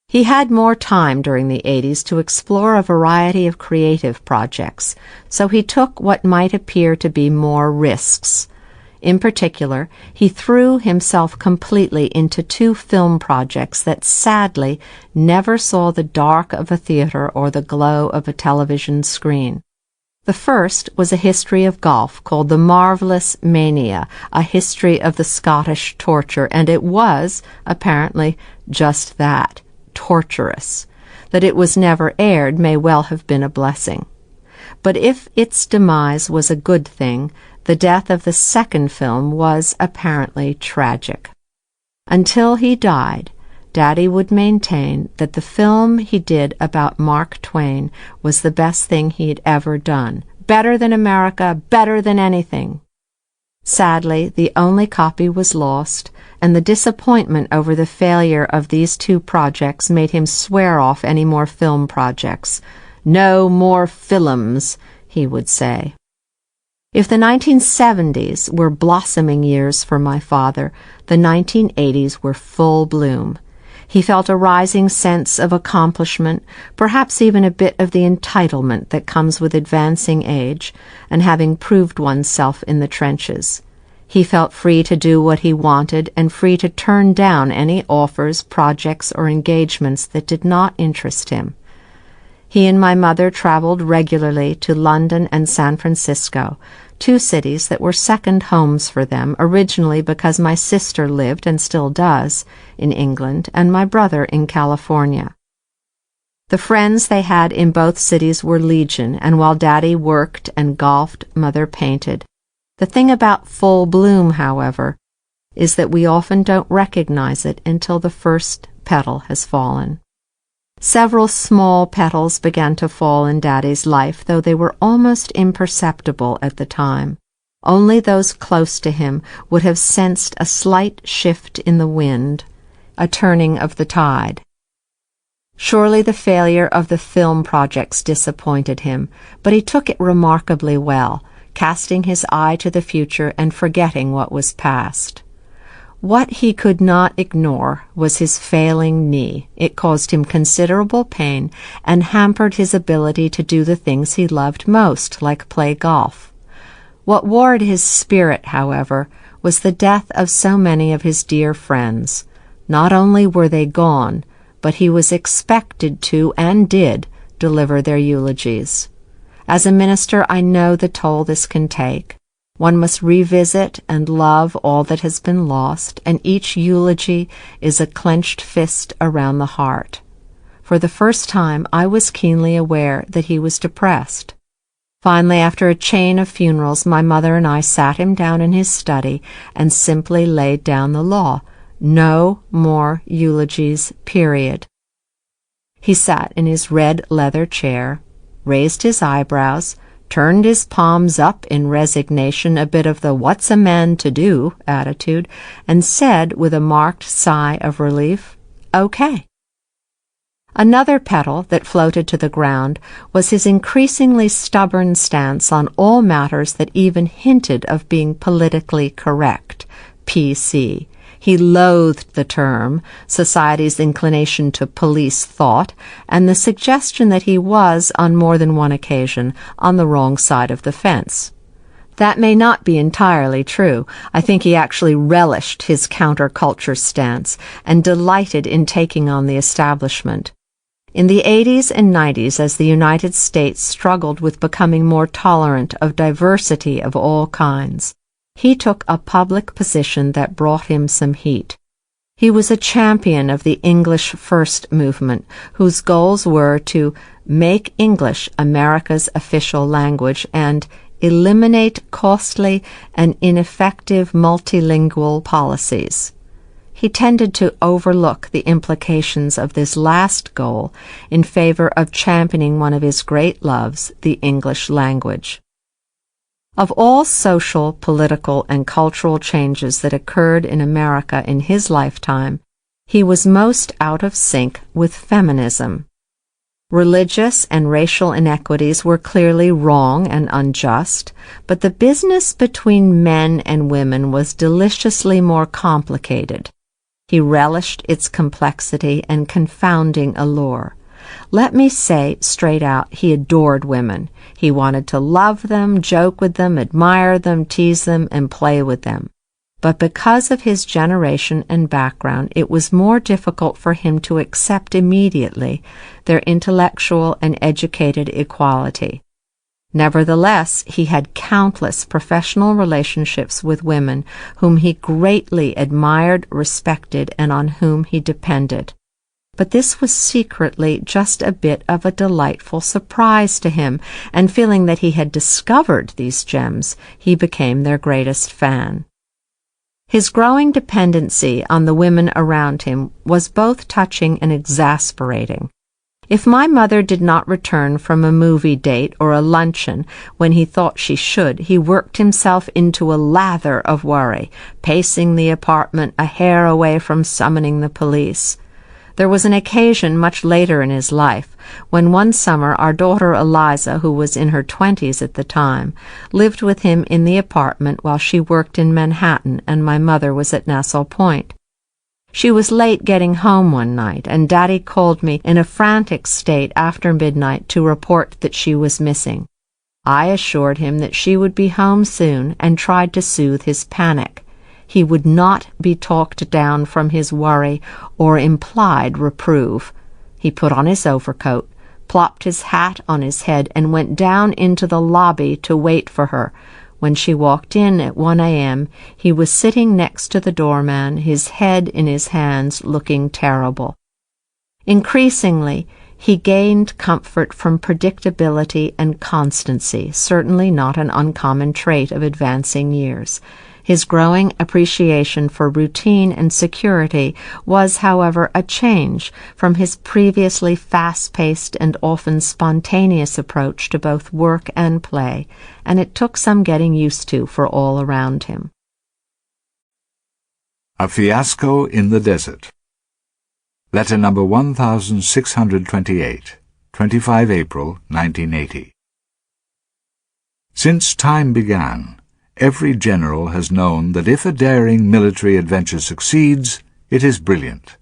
He had more time during the 80s to explore a variety of creative projects, so he took what might appear to be more risks. In particular, he threw himself completely into 2 film projects that sadly never saw the dark of a theater or the glow of a television screen. The first was a history of golf called The Marvelous Mania, a history of the Scottish torture, and it was, apparently, just that. Torturous. That it was never aired may well have been a blessing. But if its demise was a good thing, the death of the second film was apparently tragic. Until he died, Daddy would maintain that the film he did about Mark Twain was the best thing he had ever done. Better than America, better than anything. Sadly, the only copy was lost, and the disappointment over the failure of these 2 projects made him swear off any more film projects. No more films, he would say. If the 1970s were blossoming years for my father, the 1980s were full bloom. He felt a rising sense of accomplishment, perhaps even a bit of the entitlement that comes with advancing age and having proved oneself in the trenches. He felt free to do what he wanted and free to turn down any offers, projects, or engagements that did not interest him. He and my mother traveled regularly to London and San Francisco, 2 cities that were second homes for them, originally because my sister lived, and still does, in England, and my brother in California. The friends they had in both cities were legion, and while Daddy worked and golfed, Mother painted. The thing about full bloom, however, is that we often don't recognize it until the first petal has fallen. Several small petals began to fall in Daddy's life, though they were almost imperceptible at the time. Only those close to him would have sensed a slight shift in the wind, a turning of the tide. Surely the failure of the film projects disappointed him, but he took it remarkably well, casting his eye to the future and forgetting what was past. What he could not ignore was his failing knee. It caused him considerable pain and hampered his ability to do the things he loved most, like play golf. What warred his spirit, however, was the death of so many of his dear friends. Not only were they gone, but he was expected to, and did, deliver their eulogies. As a minister, I know the toll this can take. One must revisit and love all that has been lost, and each eulogy is a clenched fist around the heart. For the first time, I was keenly aware that he was depressed. Finally, after a chain of funerals, my mother and I sat him down in his study and simply laid down the law. No more eulogies, period. He sat in his red leather chair, raised his eyebrows, turned his palms up in resignation, a bit of the "what's a man to do" attitude, and said with a marked sigh of relief, "Okay." Another petal that floated to the ground was his increasingly stubborn stance on all matters that even hinted of being politically correct, PC. He loathed the term, society's inclination to police thought, and the suggestion that he was, on more than one occasion, on the wrong side of the fence. That may not be entirely true. I think he actually relished his counterculture stance and delighted in taking on the establishment. In the 80s and 90s, as the United States struggled with becoming more tolerant of diversity of all kinds, he took a public position that brought him some heat. He was a champion of the English First movement, whose goals were to make English America's official language and eliminate costly and ineffective multilingual policies. He tended to overlook the implications of this last goal in favor of championing one of his great loves, the English language. Of all social, political, and cultural changes that occurred in America in his lifetime, he was most out of sync with feminism. Religious and racial inequities were clearly wrong and unjust, but the business between men and women was deliciously more complicated. He relished its complexity and confounding allure. Let me say straight out, he adored women. He wanted to love them, joke with them, admire them, tease them, and play with them. But because of his generation and background, it was more difficult for him to accept immediately their intellectual and educated equality. Nevertheless, he had countless professional relationships with women whom he greatly admired, respected, and on whom he depended. But this was secretly just a bit of a delightful surprise to him, and feeling that he had discovered these gems, he became their greatest fan. His growing dependency on the women around him was both touching and exasperating. If my mother did not return from a movie date or a luncheon when he thought she should, he worked himself into a lather of worry, pacing the apartment a hair away from summoning the police. There was an occasion much later in his life when one summer our daughter Eliza, who was in her 20s at the time, lived with him in the apartment while she worked in Manhattan and my mother was at Nassau Point. She was late getting home one night, and Daddy called me in a frantic state after midnight to report that she was missing. I assured him that she would be home soon and tried to soothe his panic. He would not be talked down from his worry or implied reproof. He put on his overcoat, plopped his hat on his head, and went down into the lobby to wait for her. When she walked in at 1 a.m., he was sitting next to the doorman, his head in his hands, looking terrible. Increasingly, he gained comfort from predictability and constancy, certainly not an uncommon trait of advancing years. His growing appreciation for routine and security was, however, a change from his previously fast-paced and often spontaneous approach to both work and play, and it took some getting used to for all around him. A Fiasco in the Desert. Letter number 1628, 25 April 1980. Since time began, every general has known that if a daring military adventure succeeds, it is brilliant,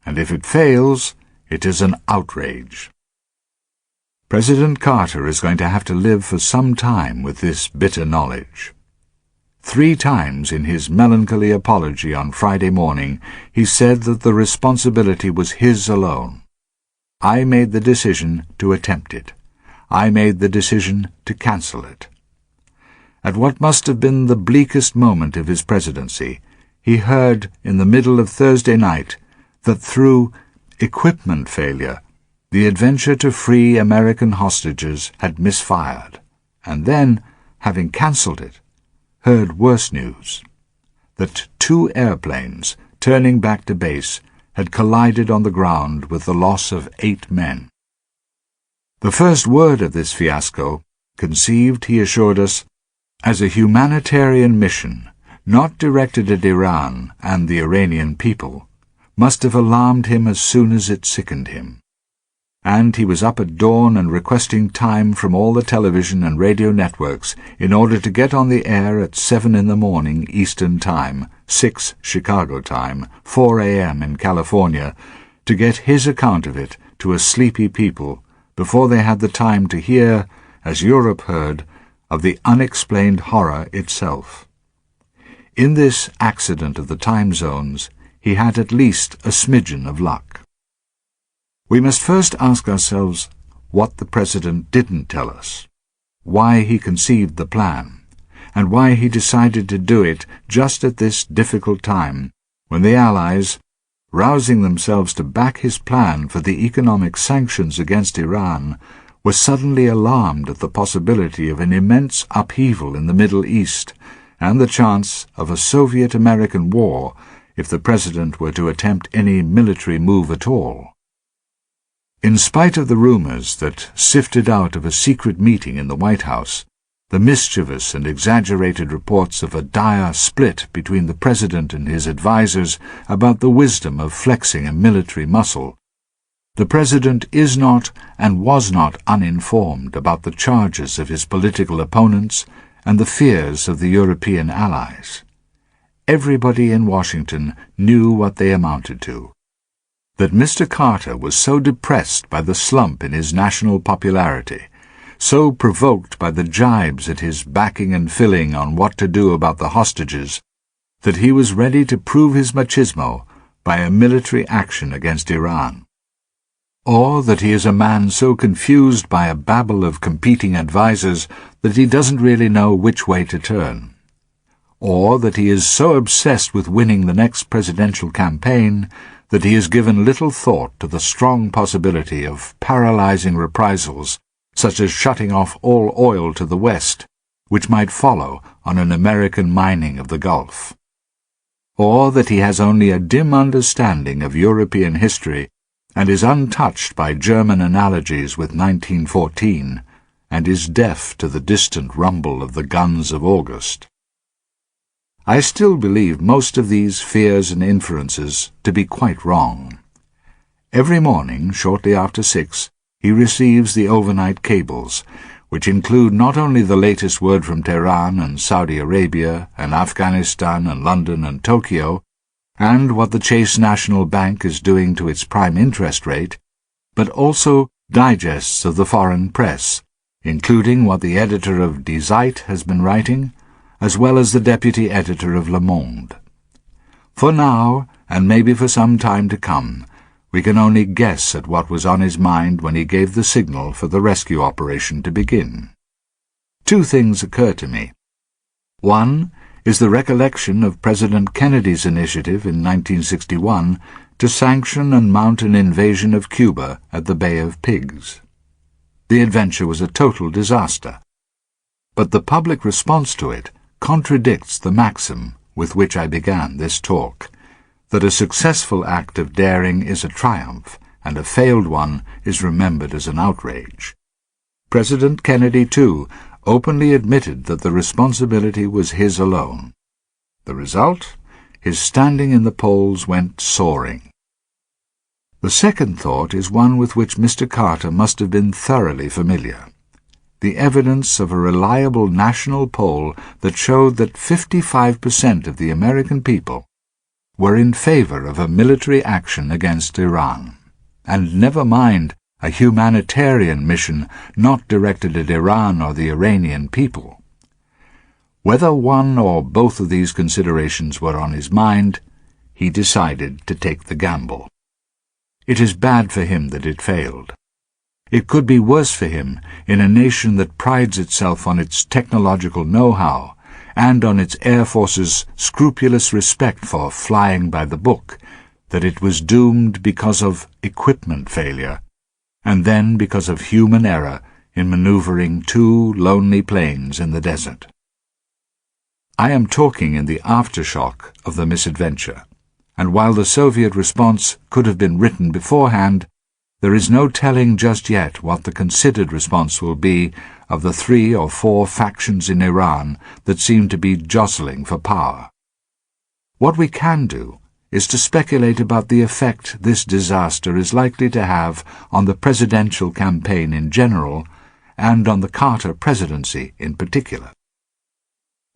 and if it fails, it is an outrage. President Carter is going to have to live for some time with this bitter knowledge. 3 times in his melancholy apology on Friday morning, he said that the responsibility was his alone. I made the decision to attempt it. I made the decision to cancel it. At what must have been the bleakest moment of his presidency, he heard in the middle of Thursday night that through equipment failure, the adventure to free American hostages had misfired, and then, having cancelled it, heard worse news, that 2 airplanes, turning back to base, had collided on the ground with the loss of 8 men. The first word of this fiasco, conceived, he assured us, as a humanitarian mission, not directed at Iran and the Iranian people, must have alarmed him as soon as it sickened him. And he was up at dawn and requesting time from all the television and radio networks in order to get on the air at 7 in the morning Eastern Time, 6 Chicago time, 4 a.m. in California, to get his account of it to a sleepy people before they had the time to hear, as Europe heard, of the unexplained horror itself. In this accident of the time zones, he had at least a smidgen of luck. We must first ask ourselves what the President didn't tell us, why he conceived the plan, and why he decided to do it just at this difficult time when the Allies, rousing themselves to back his plan for the economic sanctions against Iran, were suddenly alarmed at the possibility of an immense upheaval in the Middle East and the chance of a Soviet-American war if the President were to attempt any military move at all. In spite of the rumors that sifted out of a secret meeting in the White House, the mischievous and exaggerated reports of a dire split between the President and his advisers about the wisdom of flexing a military muscle, the President is not and was not uninformed about the charges of his political opponents and the fears of the European allies. Everybody in Washington knew what they amounted to. That Mr. Carter was so depressed by the slump in his national popularity, so provoked by the jibes at his backing and filling on what to do about the hostages, that he was ready to prove his machismo by a military action against Iran. Or that he is a man so confused by a babble of competing advisers that he doesn't really know which way to turn. Or that he is so obsessed with winning the next presidential campaign that he has given little thought to the strong possibility of paralyzing reprisals, such as shutting off all oil to the West, which might follow on an American mining of the Gulf. Or that he has only a dim understanding of European history and is untouched by German analogies with 1914, and is deaf to the distant rumble of the guns of August. I still believe most of these fears and inferences to be quite wrong. Every morning, shortly after 6, he receives the overnight cables, which include not only the latest word from Tehran and Saudi Arabia and Afghanistan and London and Tokyo, and what the Chase National Bank is doing to its prime interest rate, but also digests of the foreign press, including what the editor of Die Zeit has been writing, as well as the deputy editor of Le Monde. For now, and maybe for some time to come, we can only guess at what was on his mind when he gave the signal for the rescue operation to begin. Two things occur to me. One is the recollection of President Kennedy's initiative in 1961 to sanction and mount an invasion of Cuba at the Bay of Pigs. The adventure was a total disaster, but the public response to it contradicts the maxim with which I began this talk, that a successful act of daring is a triumph, and a failed one is remembered as an outrage. President Kennedy, too, openly admitted that the responsibility was his alone. The result? His standing in the polls went soaring. The second thought is one with which Mr. Carter must have been thoroughly familiar. The evidence of a reliable national poll that showed that 55% of the American people were in favor of a military action against Iran, and never mind a humanitarian mission not directed at Iran or the Iranian people. Whether one or both of these considerations were on his mind, he decided to take the gamble. It is bad for him that it failed. It could be worse for him in a nation that prides itself on its technological know-how and on its Air Force's scrupulous respect for flying by the book, that it was doomed because of equipment failure, and then because of human error in maneuvering two lonely planes in the desert. I am talking in the aftershock of the misadventure, and while the Soviet response could have been written beforehand, there is no telling just yet what the considered response will be of the 3 or 4 factions in Iran that seem to be jostling for power. What we can do is to speculate about the effect this disaster is likely to have on the presidential campaign in general and on the Carter presidency in particular.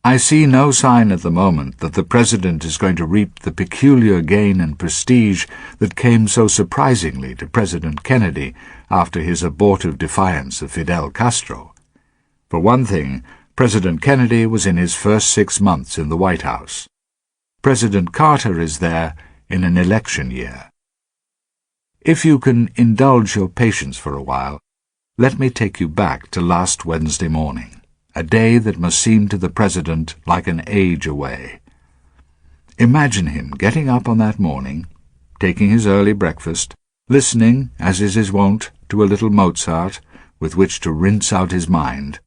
I see no sign at the moment that the President is going to reap the peculiar gain and prestige that came so surprisingly to President Kennedy after his abortive defiance of Fidel Castro. For one thing, President Kennedy was in his first 6 months in the White House. President Carter is there in an election year. If you can indulge your patience for a while, let me take you back to last Wednesday morning, a day that must seem to the President like an age away. Imagine him getting up on that morning, taking his early breakfast, listening, as is his wont, to a little Mozart with which to rinse out his mind.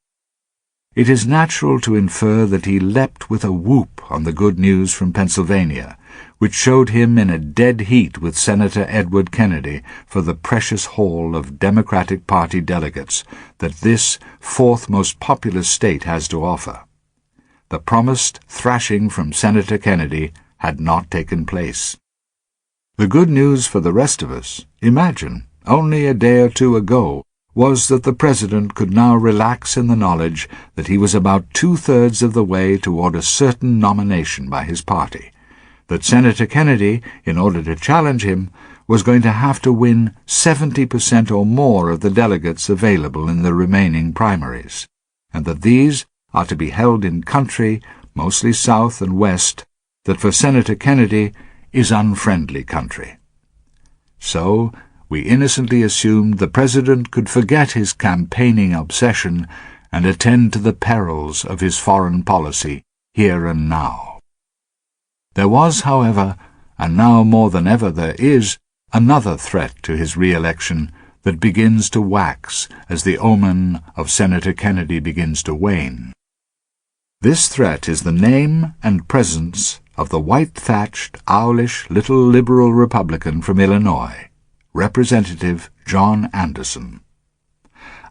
It is natural to infer that he leapt with a whoop on the good news from Pennsylvania, which showed him in a dead heat with Senator Edward Kennedy for the precious haul of Democratic Party delegates that this fourth most populous state has to offer. The promised thrashing from Senator Kennedy had not taken place. The good news for the rest of us, imagine, only a day or two ago, was that the President could now relax in the knowledge that he was about 2/3 of the way toward a certain nomination by his party, that Senator Kennedy, in order to challenge him, was going to have to win 70% or more of the delegates available in the remaining primaries, and that these are to be held in country, mostly south and west, that for Senator Kennedy is unfriendly country. So we innocently assumed the President could forget his campaigning obsession and attend to the perils of his foreign policy here and now. There was, however, and now more than ever there is, another threat to his re-election that begins to wax as the omen of Senator Kennedy begins to wane. This threat is the name and presence of the white-thatched, owlish little liberal Republican from Illinois, Representative John Anderson.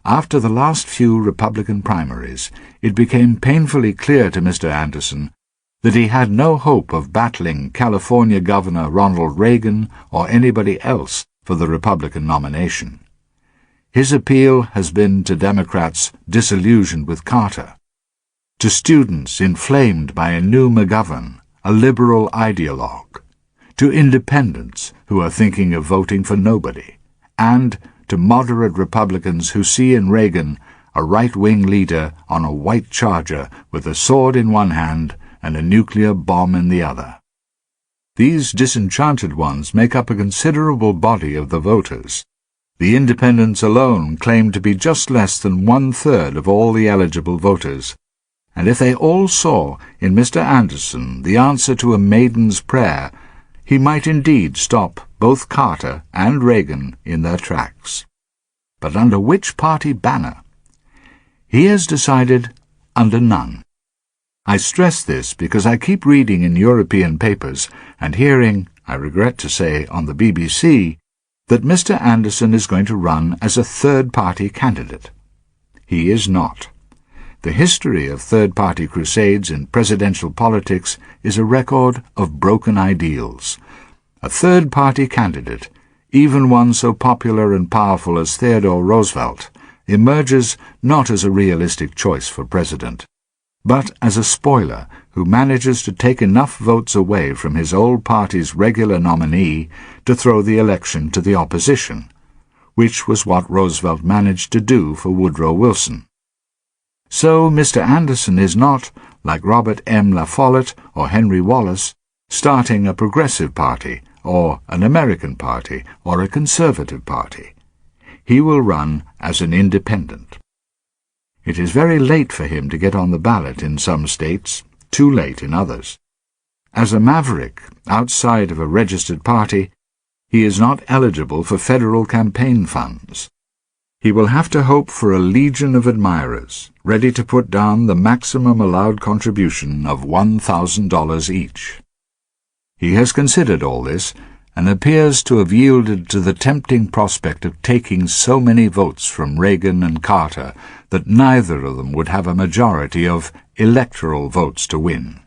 After the last few Republican primaries, it became painfully clear to Mr. Anderson that he had no hope of battling California Governor Ronald Reagan or anybody else for the Republican nomination. His appeal has been to Democrats disillusioned with Carter, to students inflamed by a new McGovern, a liberal ideologue, to independents who are thinking of voting for nobody, and to moderate Republicans who see in Reagan a right-wing leader on a white charger with a sword in one hand and a nuclear bomb in the other. These disenchanted ones make up a considerable body of the voters. The independents alone claim to be just less than 1/3 of all the eligible voters, and if they all saw in Mr. Anderson the answer to a maiden's prayer, he might indeed stop both Carter and Reagan in their tracks. But under which party banner? He has decided under none. I stress this because I keep reading in European papers and hearing, I regret to say, on the BBC, that Mr. Anderson is going to run as a third-party candidate. He is not. The history of third-party crusades in presidential politics is a record of broken ideals. A third-party candidate, even one so popular and powerful as Theodore Roosevelt, emerges not as a realistic choice for president, but as a spoiler who manages to take enough votes away from his old party's regular nominee to throw the election to the opposition, which was what Roosevelt managed to do for Woodrow Wilson. So Mr. Anderson is not, like Robert M. La Follette or Henry Wallace, starting a progressive party, or an American party, or a conservative party. He will run as an independent. It is very late for him to get on the ballot in some states, too late in others. As a maverick, outside of a registered party, he is not eligible for federal campaign funds. He will have to hope for a legion of admirers, ready to put down the maximum allowed contribution of $1,000 each. He has considered all this, and appears to have yielded to the tempting prospect of taking so many votes from Reagan and Carter that neither of them would have a majority of electoral votes to win.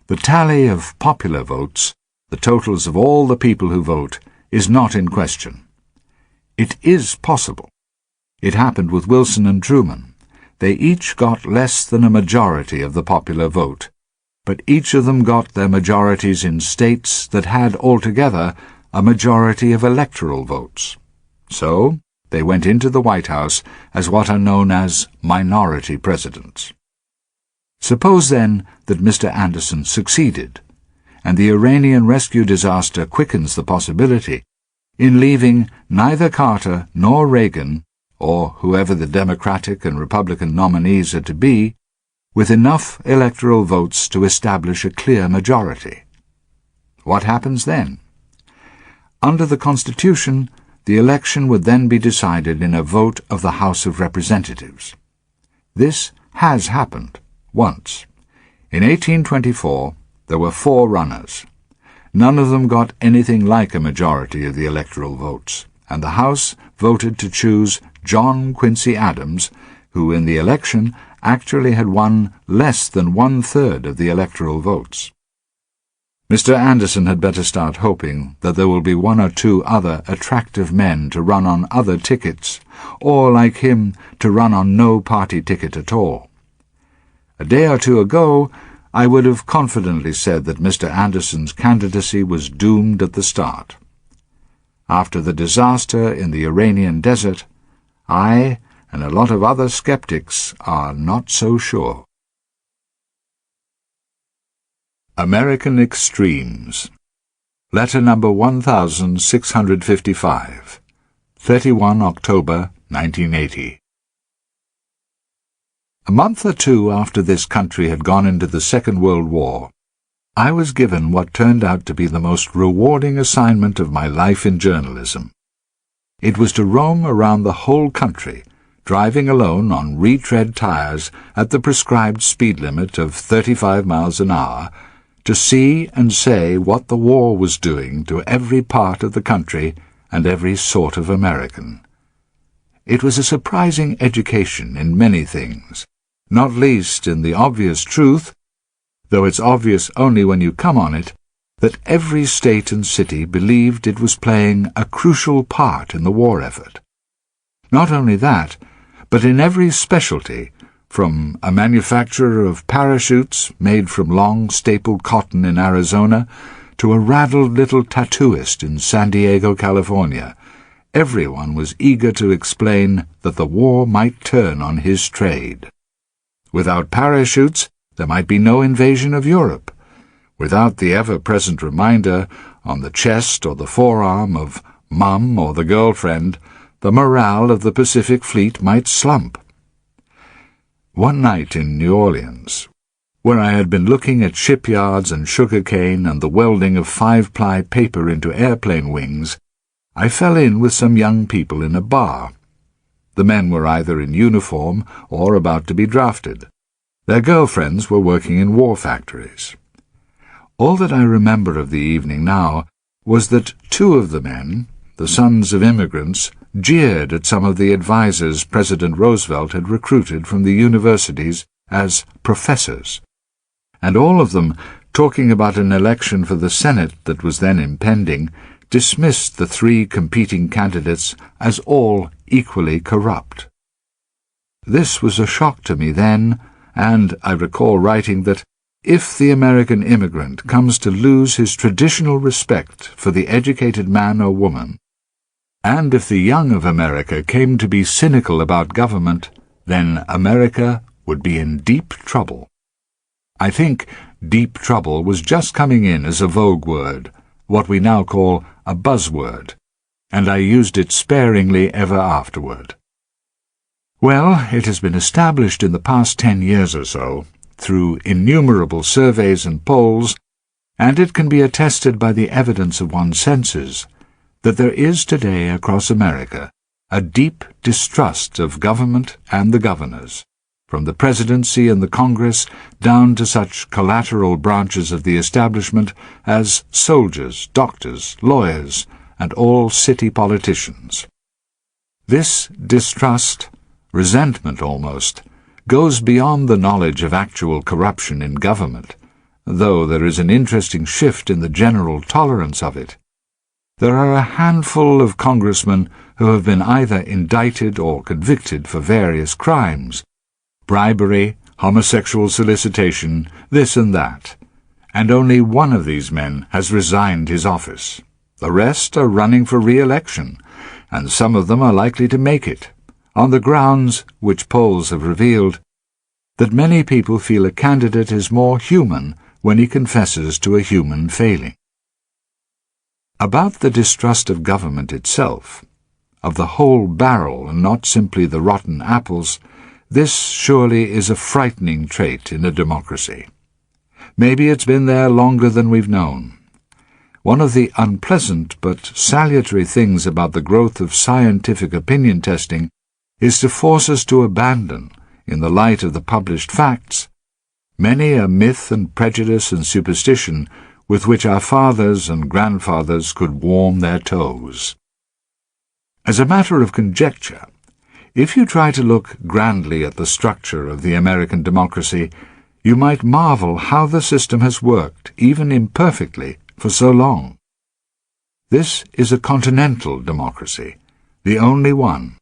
The tally of popular votes, the totals of all the people who vote, is not in question. It is possible. It happened with Wilson and Truman. They each got less than a majority of the popular vote, but each of them got their majorities in states that had altogether a majority of electoral votes. So they went into the White House as what are known as minority presidents. Suppose, then, that Mr. Anderson succeeded, and the Iranian rescue disaster quickens the possibility in leaving neither Carter nor Reagan, or whoever the Democratic and Republican nominees are to be, with enough electoral votes to establish a clear majority. What happens then? Under the Constitution, the election would then be decided in a vote of the House of Representatives. This has happened once. In 1824, there were 4 runners. None of them got anything like a majority of the electoral votes, and the House voted to choose John Quincy Adams, who in the election actually had won less than 1/3 of the electoral votes. Mr. Anderson had better start hoping that there will be 1 or 2 other attractive men to run on other tickets, or, like him, to run on no party ticket at all. A day or 2 ago, I would have confidently said that Mr. Anderson's candidacy was doomed at the start. After the disaster in the Iranian desert, I and a lot of other skeptics are not so sure. American Extremes. Letter number 1655, 31 October 1980. A month or 2 after this country had gone into the Second World War, I was given what turned out to be the most rewarding assignment of my life in journalism. It was to roam around the whole country, driving alone on retread tires at the prescribed speed limit of 35 miles an hour, to see and say what the war was doing to every part of the country and every sort of American. It was a surprising education in many things, not least in the obvious truth, though it's obvious only when you come on it, that every state and city believed it was playing a crucial part in the war effort. Not only that, but in every specialty, from a manufacturer of parachutes made from long stapled cotton in Arizona to a raddled little tattooist in San Diego, California, everyone was eager to explain that the war might turn on his trade. Without parachutes, there might be no invasion of Europe. Without the ever-present reminder on the chest or the forearm of Mum or the girlfriend, the morale of the Pacific Fleet might slump. One night in New Orleans, where I had been looking at shipyards and sugarcane and the welding of 5-ply paper into airplane wings, I fell in with some young people in a bar. The men were either in uniform or about to be drafted. Their girlfriends were working in war factories. All that I remember of the evening now was that 2 of the men, the sons of immigrants, jeered at some of the advisers President Roosevelt had recruited from the universities as professors, and all of them, talking about an election for the Senate that was then impending, dismissed the 3 competing candidates as all equally corrupt. This was a shock to me then, and I recall writing that if the American immigrant comes to lose his traditional respect for the educated man or woman, and if the young of America came to be cynical about government, then America would be in deep trouble. I think deep trouble was just coming in as a vogue word, what we now call a buzzword, and I used it sparingly ever afterward. Well, it has been established in the past 10 years or so, through innumerable surveys and polls, and it can be attested by the evidence of one's senses, that there is today across America a deep distrust of government and the governors, from the presidency and the Congress down to such collateral branches of the establishment as soldiers, doctors, lawyers, and all city politicians. This distrust, resentment almost, goes beyond the knowledge of actual corruption in government, though there is an interesting shift in the general tolerance of it. There are a handful of congressmen who have been either indicted or convicted for various crimes, bribery, homosexual solicitation, this and that, and only one of these men has resigned his office. The rest are running for re-election, and some of them are likely to make it, on the grounds, which polls have revealed, that many people feel a candidate is more human when he confesses to a human failing. About the distrust of government itself, of the whole barrel and not simply the rotten apples, this surely is a frightening trait in a democracy. Maybe it's been there longer than we've known. One of the unpleasant but salutary things about the growth of scientific opinion testing is to force us to abandon, in the light of the published facts, many a myth and prejudice and superstition with which our fathers and grandfathers could warm their toes. As a matter of conjecture, if you try to look grandly at the structure of the American democracy, you might marvel how the system has worked, even imperfectly, for so long. This is a continental democracy, the only one,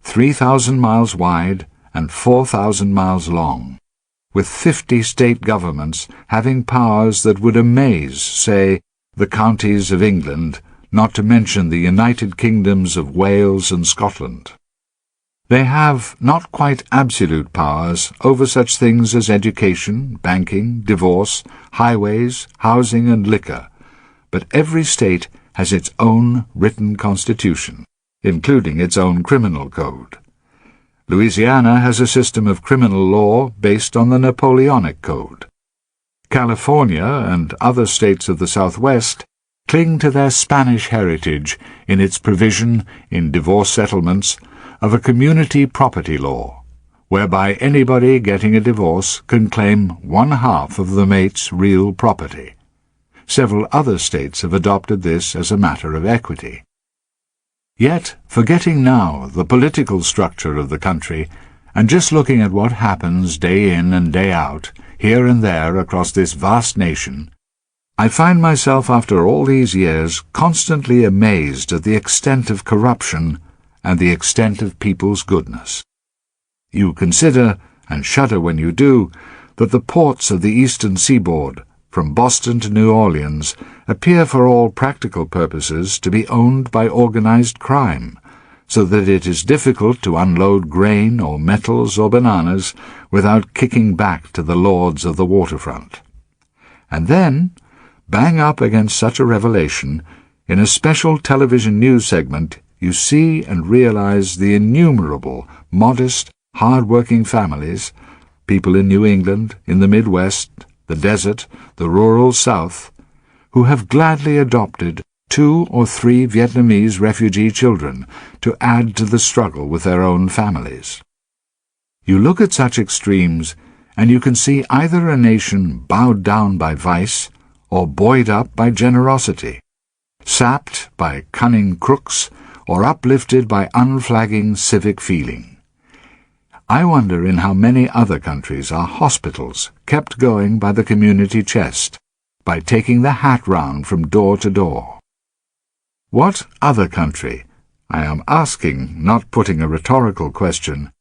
3,000 miles wide and 4,000 miles long, with 50 state governments having powers that would amaze, say, the counties of England, not to mention the United Kingdoms of Wales and Scotland. They have not quite absolute powers over such things as education, banking, divorce, highways, housing, and liquor, but every state has its own written constitution, including its own criminal code. Louisiana has a system of criminal law based on the Napoleonic Code. California and other states of the Southwest cling to their Spanish heritage in its provision in divorce settlements of a community property law, whereby anybody getting a divorce can claim 1/2 of the mate's real property. Several other states have adopted this as a matter of equity. Yet, forgetting now the political structure of the country, and just looking at what happens day in and day out, here and there across this vast nation, I find myself after all these years constantly amazed at the extent of corruption and the extent of people's goodness. You consider, and shudder when you do, that the ports of the eastern seaboard, from Boston to New Orleans, appear for all practical purposes to be owned by organized crime, so that it is difficult to unload grain or metals or bananas without kicking back to the lords of the waterfront. And then, bang up against such a revelation, in a special television news segment, you see and realize the innumerable, modest, hard-working families, people in New England, in the Midwest, the desert, the rural South, who have gladly adopted 2 or 3 Vietnamese refugee children to add to the struggle with their own families. You look at such extremes, and you can see either a nation bowed down by vice or buoyed up by generosity, sapped by cunning crooks or uplifted by unflagging civic feeling. I wonder in how many other countries are hospitals kept going by the community chest, by taking the hat round from door to door. What other country, I am asking, not putting a rhetorical question,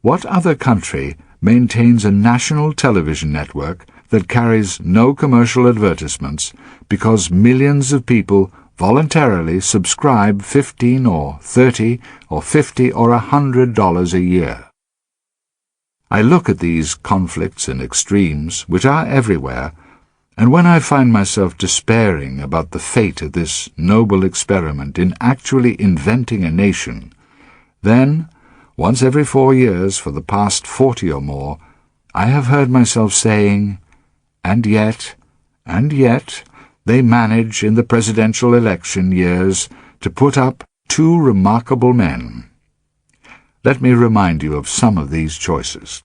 what other country maintains a national television network that carries no commercial advertisements because millions of people voluntarily subscribe $15 or $30 or $50 or $100 a year? I look at these conflicts and extremes, which are everywhere, and when I find myself despairing about the fate of this noble experiment in actually inventing a nation, then, once every 4 years for the past 40 or more, I have heard myself saying, and yet, they manage in the presidential election years to put up 2 remarkable men. Let me remind you of some of these choices.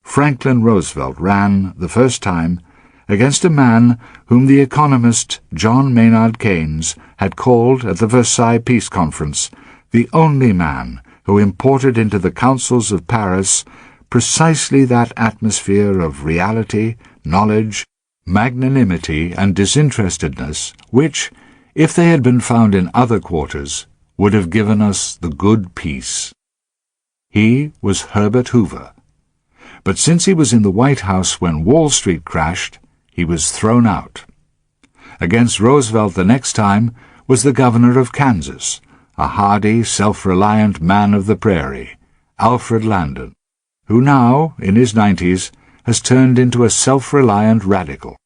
Franklin Roosevelt ran, the first time, against a man whom the economist John Maynard Keynes had called at the Versailles Peace Conference the only man who imported into the councils of Paris precisely that atmosphere of reality, knowledge, magnanimity, and disinterestedness which, if they had been found in other quarters, would have given us the good peace. He was Herbert Hoover. But since he was in the White House when Wall Street crashed, he was thrown out. Against Roosevelt the next time was the governor of Kansas, a hardy, self-reliant man of the prairie, Alfred Landon. who now, in his 90s, has turned into a self-reliant radical.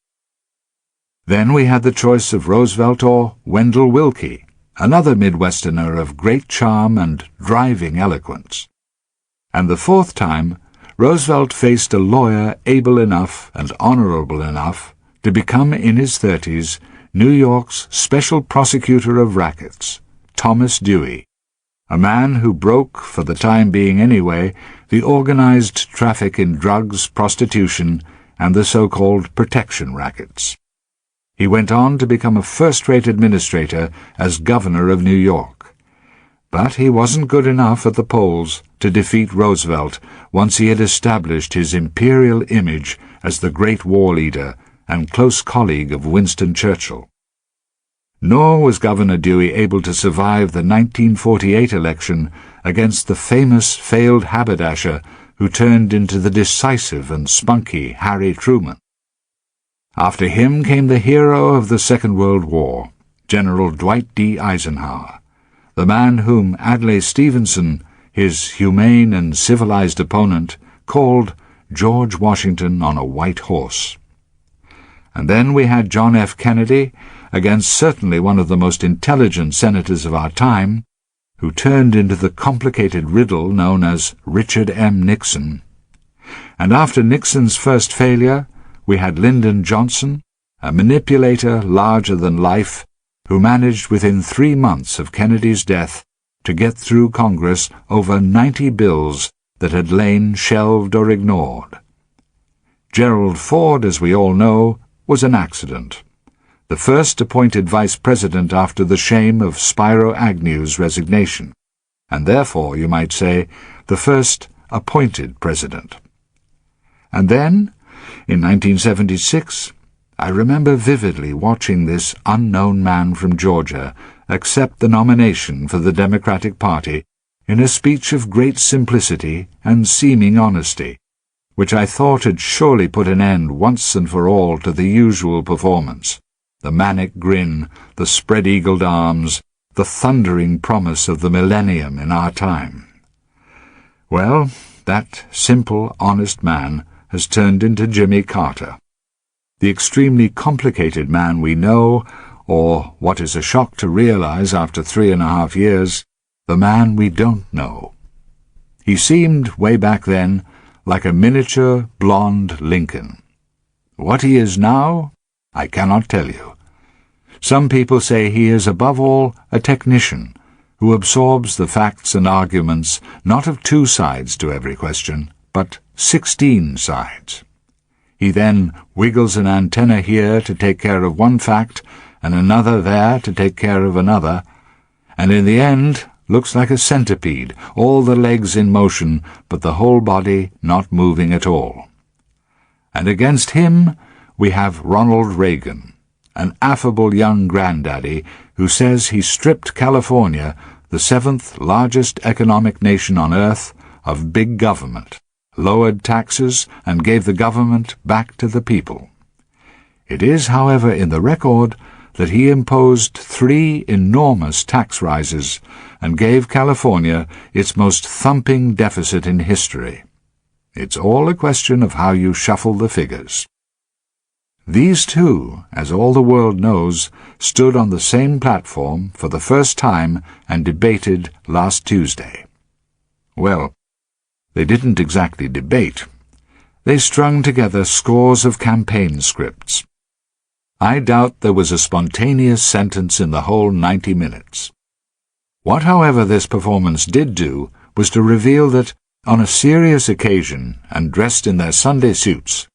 Then we had the choice of Roosevelt or Wendell Willkie, another Midwesterner of great charm and driving eloquence. And the fourth time, Roosevelt faced a lawyer able enough and honorable enough to become, in his 30s, New York's special prosecutor of rackets, Thomas Dewey, a man who broke, for the time being anyway, the organized traffic in drugs, prostitution, and the so-called protection rackets. He went on to become a first-rate administrator as governor of New York. But he wasn't good enough at the polls to defeat Roosevelt once he had established his imperial image as the great war leader and close colleague of Winston Churchill. Nor was Governor Dewey able to survive the 1948 election against the famous failed haberdasher who turned into the decisive and spunky Harry Truman. After him came the hero of the Second World War, General Dwight D. Eisenhower, the man whom Adlai Stevenson, his humane and civilized opponent, called George Washington on a white horse. And then we had John F. Kennedy against certainly one of the most intelligent senators of our time, who turned into the complicated riddle known as Richard M. Nixon. And after Nixon's first failure, we had Lyndon Johnson, a manipulator larger than life, who managed within 3 months of Kennedy's death to get through Congress over 90 bills that had lain shelved or ignored. Gerald Ford, as we all know, was an accident, the first appointed vice president after the shame of Spiro Agnew's resignation, and therefore, you might say, the first appointed president. And then, in 1976, I remember vividly watching this unknown man from Georgia accept the nomination for the Democratic Party in a speech of great simplicity and seeming honesty, which I thought had surely put an end once and for all to the usual performance, the manic grin, the spread-eagled arms, the thundering promise of the millennium in our time. Well, that simple, honest man has turned into Jimmy Carter, the extremely complicated man we know, or, what is a shock to realize after 3.5 years, the man we don't know. He seemed, way back then, like a miniature, blonde Lincoln. What he is now, I cannot tell you. Some people say he is above all a technician who absorbs the facts and arguments not of 2 sides to every question, but 16 sides. He then wiggles an antenna here to take care of one fact and another there to take care of another, and in the end looks like a centipede, all the legs in motion but the whole body not moving at all. And against him we have Ronald Reagan, an affable young granddaddy who says he stripped California, the 7th largest economic nation on earth, of big government, lowered taxes, and gave the government back to the people. It is, however, in the record that he imposed 3 enormous tax rises and gave California its most thumping deficit in history. It's all a question of how you shuffle the figures. These two, as all the world knows, stood on the same platform for the first time and debated last Tuesday. Well, they didn't exactly debate. They strung together scores of campaign scripts. I doubt there was a spontaneous sentence in the whole 90 minutes. What, however, this performance did do was to reveal that, on a serious occasion and dressed in their Sunday suits,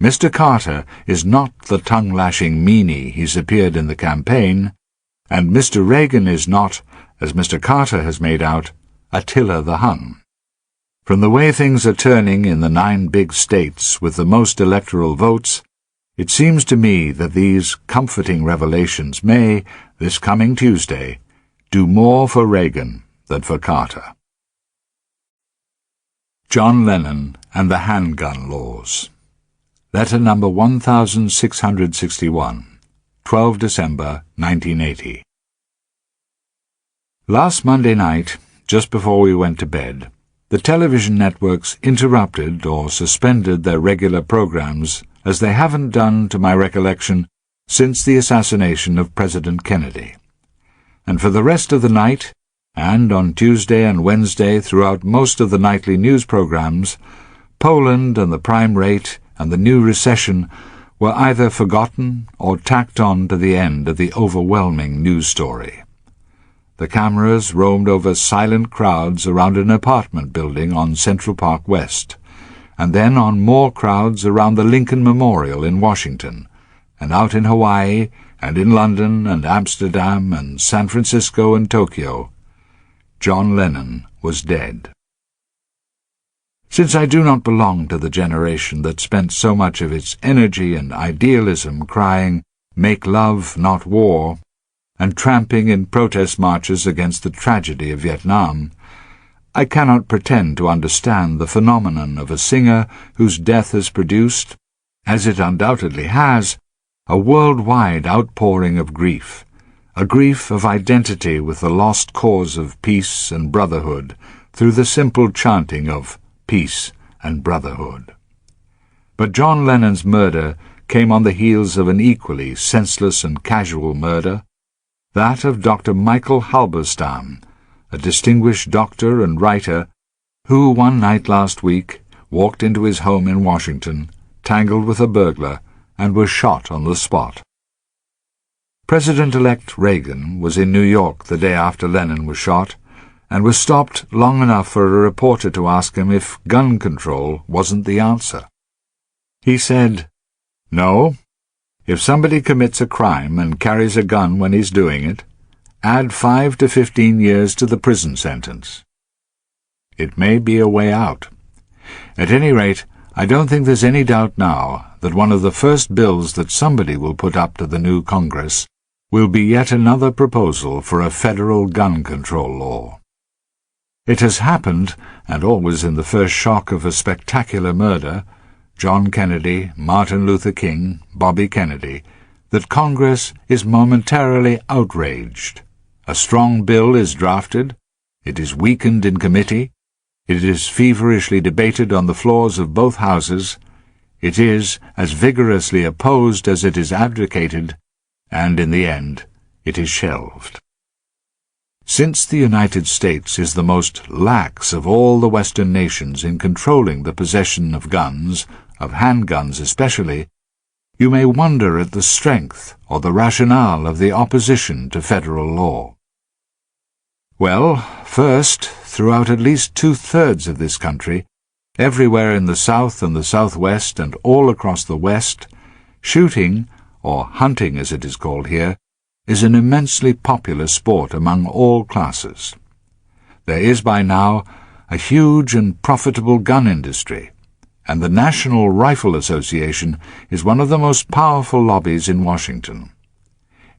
Mr. Carter is not the tongue-lashing meanie he's appeared in the campaign, and Mr. Reagan is not, as Mr. Carter has made out, Attila the Hun. From the way things are turning in the 9 big states with the most electoral votes, it seems to me that these comforting revelations may, this coming Tuesday, do more for Reagan than for Carter. John Lennon and the Handgun Laws. Letter number 1661, 12 December 1980. Last Monday night, just before we went to bed, the television networks interrupted or suspended their regular programs as they haven't done, to my recollection, since the assassination of President Kennedy. And for the rest of the night, and on Tuesday and Wednesday throughout most of the nightly news programs, Poland and the prime rate and the new recession were either forgotten or tacked on to the end of the overwhelming news story. The cameras roamed over silent crowds around an apartment building on Central Park West, and then on more crowds around the Lincoln Memorial in Washington, and out in Hawaii, and in London and Amsterdam and San Francisco and Tokyo. John Lennon was dead. Since I do not belong to the generation that spent so much of its energy and idealism crying, "Make love, not war," and tramping in protest marches against the tragedy of Vietnam, I cannot pretend to understand the phenomenon of a singer whose death has produced, as it undoubtedly has, a worldwide outpouring of grief, a grief of identity with the lost cause of peace and brotherhood through the simple chanting of peace and brotherhood. But John Lennon's murder came on the heels of an equally senseless and casual murder, that of Dr. Michael Halberstam, a distinguished doctor and writer who one night last week walked into his home in Washington, tangled with a burglar, and was shot on the spot. President-elect Reagan was in New York the day after Lennon was shot, and was stopped long enough for a reporter to ask him if gun control wasn't the answer. He said, "No. If somebody commits a crime and carries a gun when he's doing it, add 5 to 15 years to the prison sentence." It may be a way out. At any rate, I don't think there's any doubt now that one of the first bills that somebody will put up to the new Congress will be yet another proposal for a federal gun control law. It has happened, and always in the first shock of a spectacular murder, John Kennedy, Martin Luther King, Bobby Kennedy, that Congress is momentarily outraged. A strong bill is drafted, it is weakened in committee, it is feverishly debated on the floors of both houses, it is as vigorously opposed as it is advocated, and in the end it is shelved. Since the United States is the most lax of all the Western nations in controlling the possession of guns, of handguns especially, you may wonder at the strength or the rationale of the opposition to federal law. Well, first, throughout at least 2/3 of this country, everywhere in the South and the Southwest and all across the West, shooting, or hunting as it is called here, is an immensely popular sport among all classes. There is by now a huge and profitable gun industry, and the National Rifle Association is one of the most powerful lobbies in Washington.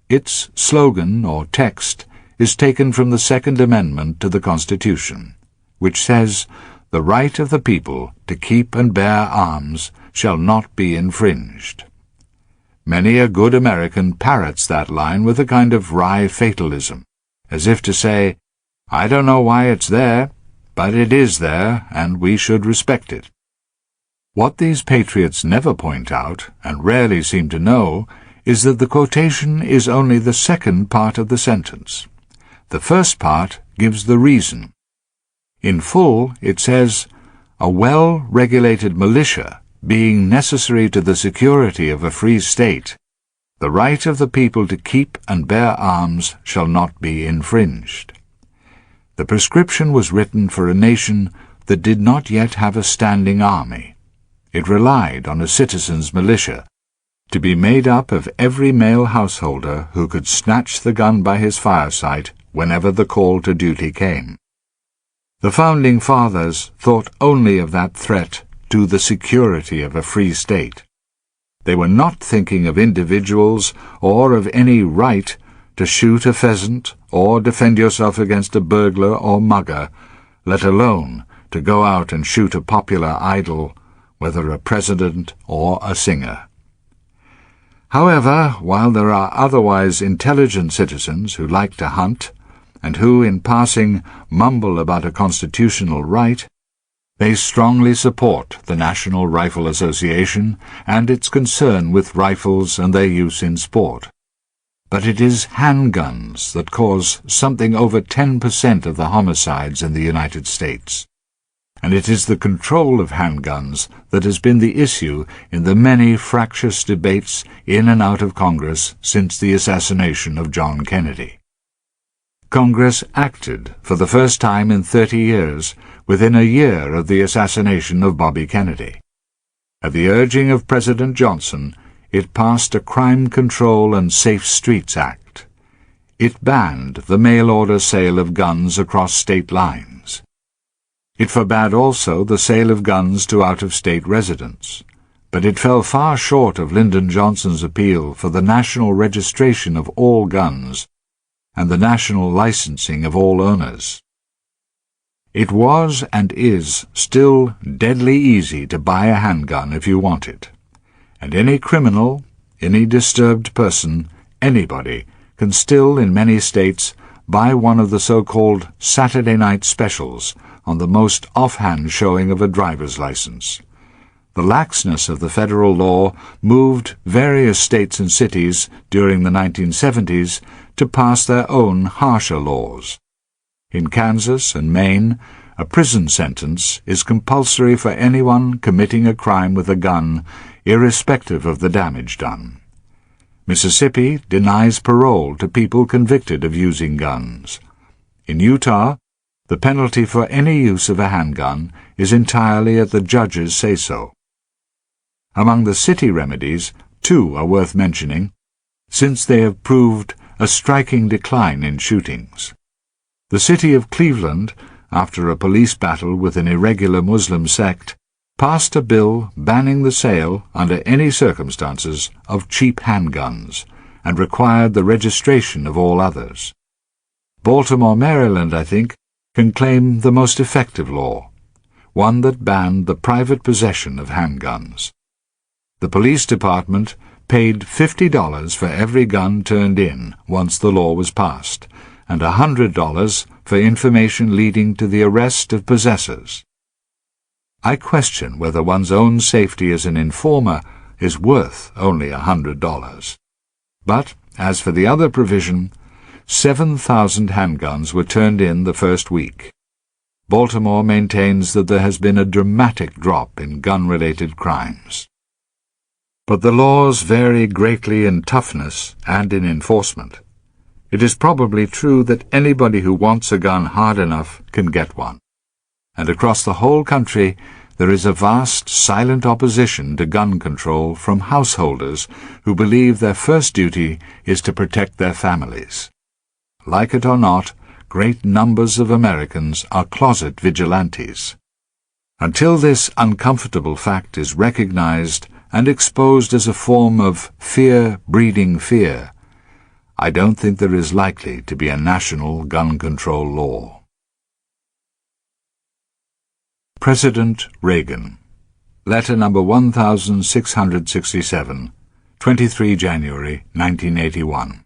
Its slogan or text is taken from the Second Amendment to the Constitution, which says, "The right of the people to keep and bear arms shall not be infringed." Many a good American parrots that line with a kind of wry fatalism, as if to say, "I don't know why it's there, but it is there, and we should respect it." What these patriots never point out, and rarely seem to know, is that the quotation is only the second part of the sentence. The first part gives the reason. In full it says, "A well-regulated militia being necessary to the security of a free state, the right of the people to keep and bear arms shall not be infringed." The prescription was written for a nation that did not yet have a standing army. It relied on a citizen's militia, to be made up of every male householder who could snatch the gun by his fireside whenever the call to duty came. The Founding Fathers thought only of that threat to the security of a free state. They were not thinking of individuals or of any right to shoot a pheasant or defend yourself against a burglar or mugger, let alone to go out and shoot a popular idol, whether a president or a singer. However, while there are otherwise intelligent citizens who like to hunt, and who, in passing, mumble about a constitutional right, They strongly support the National Rifle Association and its concern with rifles and their use in sport. But it is handguns that cause something over 10% of the homicides in the United States. And it is the control of handguns that has been the issue in the many fractious debates in and out of Congress since the assassination of John Kennedy. Congress acted for the first time in 30 years within a year of the assassination of Bobby Kennedy. At the urging of President Johnson, it passed a Crime Control and Safe Streets Act. It banned the mail-order sale of guns across state lines. It forbade also the sale of guns to out-of-state residents, but it fell far short of Lyndon Johnson's appeal for the national registration of all guns and the national licensing of all owners. It was and is still deadly easy to buy a handgun if you want it, and any criminal, any disturbed person, anybody, can still, in many states, buy one of the so-called Saturday night specials on the most offhand showing of a driver's license. The laxness of the federal law moved various states and cities during the 1970s to pass their own harsher laws. In Kansas and Maine, a prison sentence is compulsory for anyone committing a crime with a gun, irrespective of the damage done. Mississippi denies parole to people convicted of using guns. In Utah, the penalty for any use of a handgun is entirely at the judge's say-so. Among the city remedies, two are worth mentioning, since they have proved a striking decline in shootings. The city of Cleveland, after a police battle with an irregular Muslim sect, passed a bill banning the sale, under any circumstances, of cheap handguns, and required the registration of all others. Baltimore, Maryland, I think, can claim the most effective law, one that banned the private possession of handguns. The police department paid $50 for every gun turned in once the law was passed, and $100 for information leading to the arrest of possessors. I question whether one's own safety as an informer is worth only $100. But, as for the other provision, 7,000 handguns were turned in the first week. Baltimore maintains that there has been a dramatic drop in gun-related crimes. But the laws vary greatly in toughness and in enforcement. It is probably true that anybody who wants a gun hard enough can get one. And across the whole country there is a vast silent opposition to gun control from householders who believe their first duty is to protect their families. Like it or not, great numbers of Americans are closet vigilantes. Until this uncomfortable fact is recognized and exposed as a form of fear breeding fear, I don't think there is likely to be a national gun control law. President Reagan. Letter number 1667, 23 January 1981.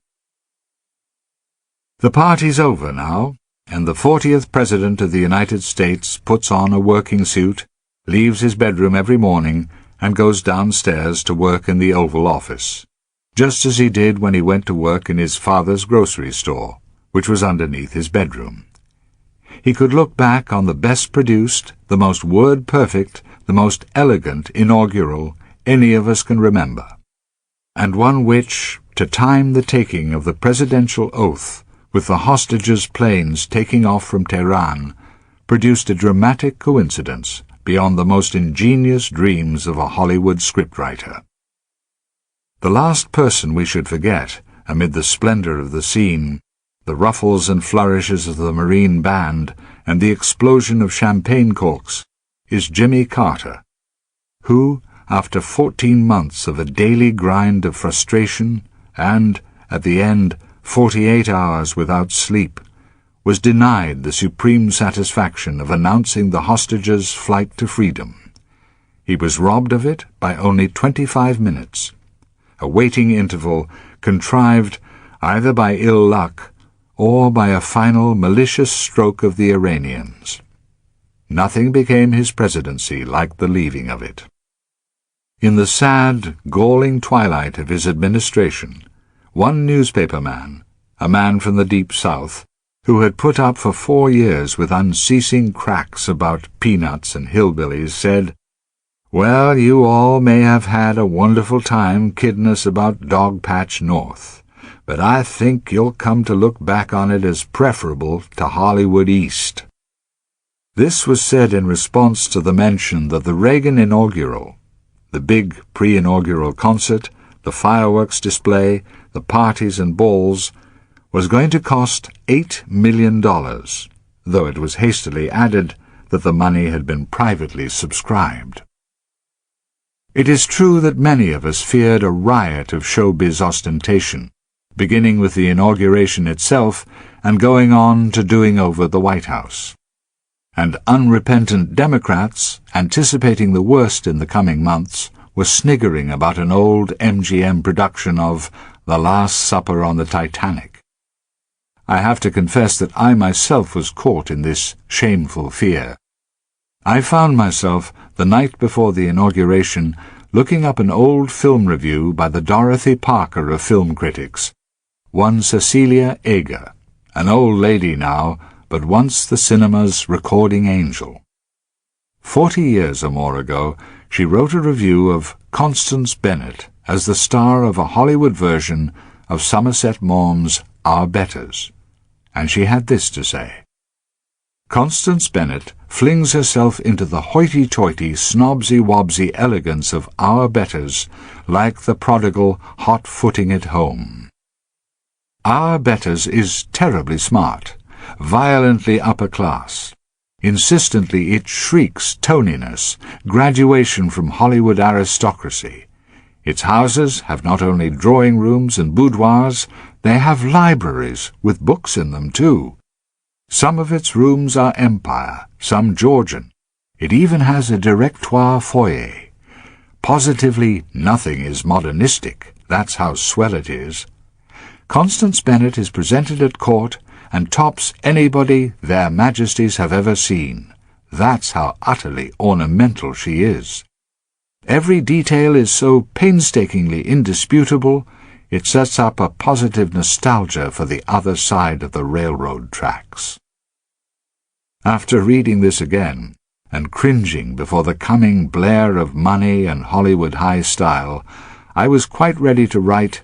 The party's over now, and the 40th President of the United States puts on a working suit, leaves his bedroom every morning, and goes downstairs to work in the Oval Office, just as he did when he went to work in his father's grocery store, which was underneath his bedroom. He could look back on the best produced, the most word-perfect, the most elegant inaugural any of us can remember, and one which, to time the taking of the presidential oath with the hostages' planes taking off from Tehran, produced a dramatic coincidence beyond the most ingenious dreams of a Hollywood scriptwriter. The last person we should forget, amid the splendor of the scene, the ruffles and flourishes of the Marine Band, and the explosion of champagne corks, is Jimmy Carter, who, after 14 months of a daily grind of frustration and, at the end, 48 hours without sleep, was denied the supreme satisfaction of announcing the hostages' flight to freedom. He was robbed of it by only 25 minutes, a waiting interval contrived either by ill luck or by a final malicious stroke of the Iranians. nothing became his presidency like the leaving of it. In the sad, galling twilight of his administration, one newspaper man, a man from the deep South, who had put up for 4 years with unceasing cracks about peanuts and hillbillies, said, "Well, you all may have had a wonderful time kidding us about Dogpatch North, but I think you'll come to look back on it as preferable to Hollywood East." This was said in response to the mention that the Reagan inaugural, the big pre-inaugural concert, the fireworks display, the parties and balls, was going to cost $8 million, though it was hastily added that the money had been privately subscribed. It is true that many of us feared a riot of showbiz ostentation, beginning with the inauguration itself and going on to doing over the White House. And unrepentant Democrats, anticipating the worst in the coming months, were sniggering about an old MGM production of The Last Supper on the Titanic. I have to confess that I myself was caught in this shameful fear. I found myself, the night before the inauguration, looking up an old film review by the Dorothy Parker of film critics, one Cecilia Ager, an old lady now, but once the cinema's recording angel. 40 years or more ago, she wrote a review of Constance Bennett as the star of a Hollywood version of Somerset Maugham's Our Betters, and she had this to say: "Constance Bennett flings herself into the hoity-toity, snobsy-wobsy elegance of Our Betters like the prodigal hot-footing it home. Our Betters is terribly smart, violently upper class. Insistently it shrieks toniness, graduation from Hollywood aristocracy. Its houses have not only drawing rooms and boudoirs, they have libraries with books in them too. Some of its rooms are Empire, some Georgian. It even has a directoire foyer. Positively nothing is modernistic, that's how swell it is. Constance Bennett is presented at court and tops anybody their majesties have ever seen. That's how utterly ornamental she is. Every detail is so painstakingly indisputable, it sets up a positive nostalgia for the other side of the railroad tracks." After reading this again, and cringing before the coming blare of money and Hollywood high style, I was quite ready to write,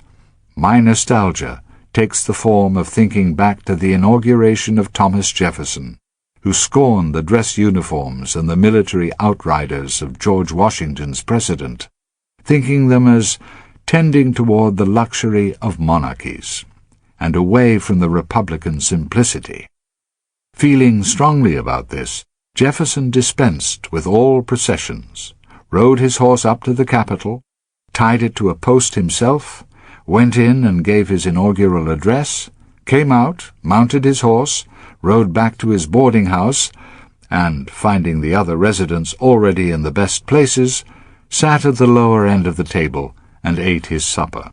"My nostalgia takes the form of thinking back to the inauguration of Thomas Jefferson, who scorned the dress uniforms and the military outriders of George Washington's precedent, thinking them as tending toward the luxury of monarchies, and away from the Republican simplicity. Feeling strongly about this, Jefferson dispensed with all processions, rode his horse up to the Capitol, tied it to a post himself, went in and gave his inaugural address, came out, mounted his horse, rode back to his boarding-house, and, finding the other residents already in the best places, sat at the lower end of the table and ate his supper."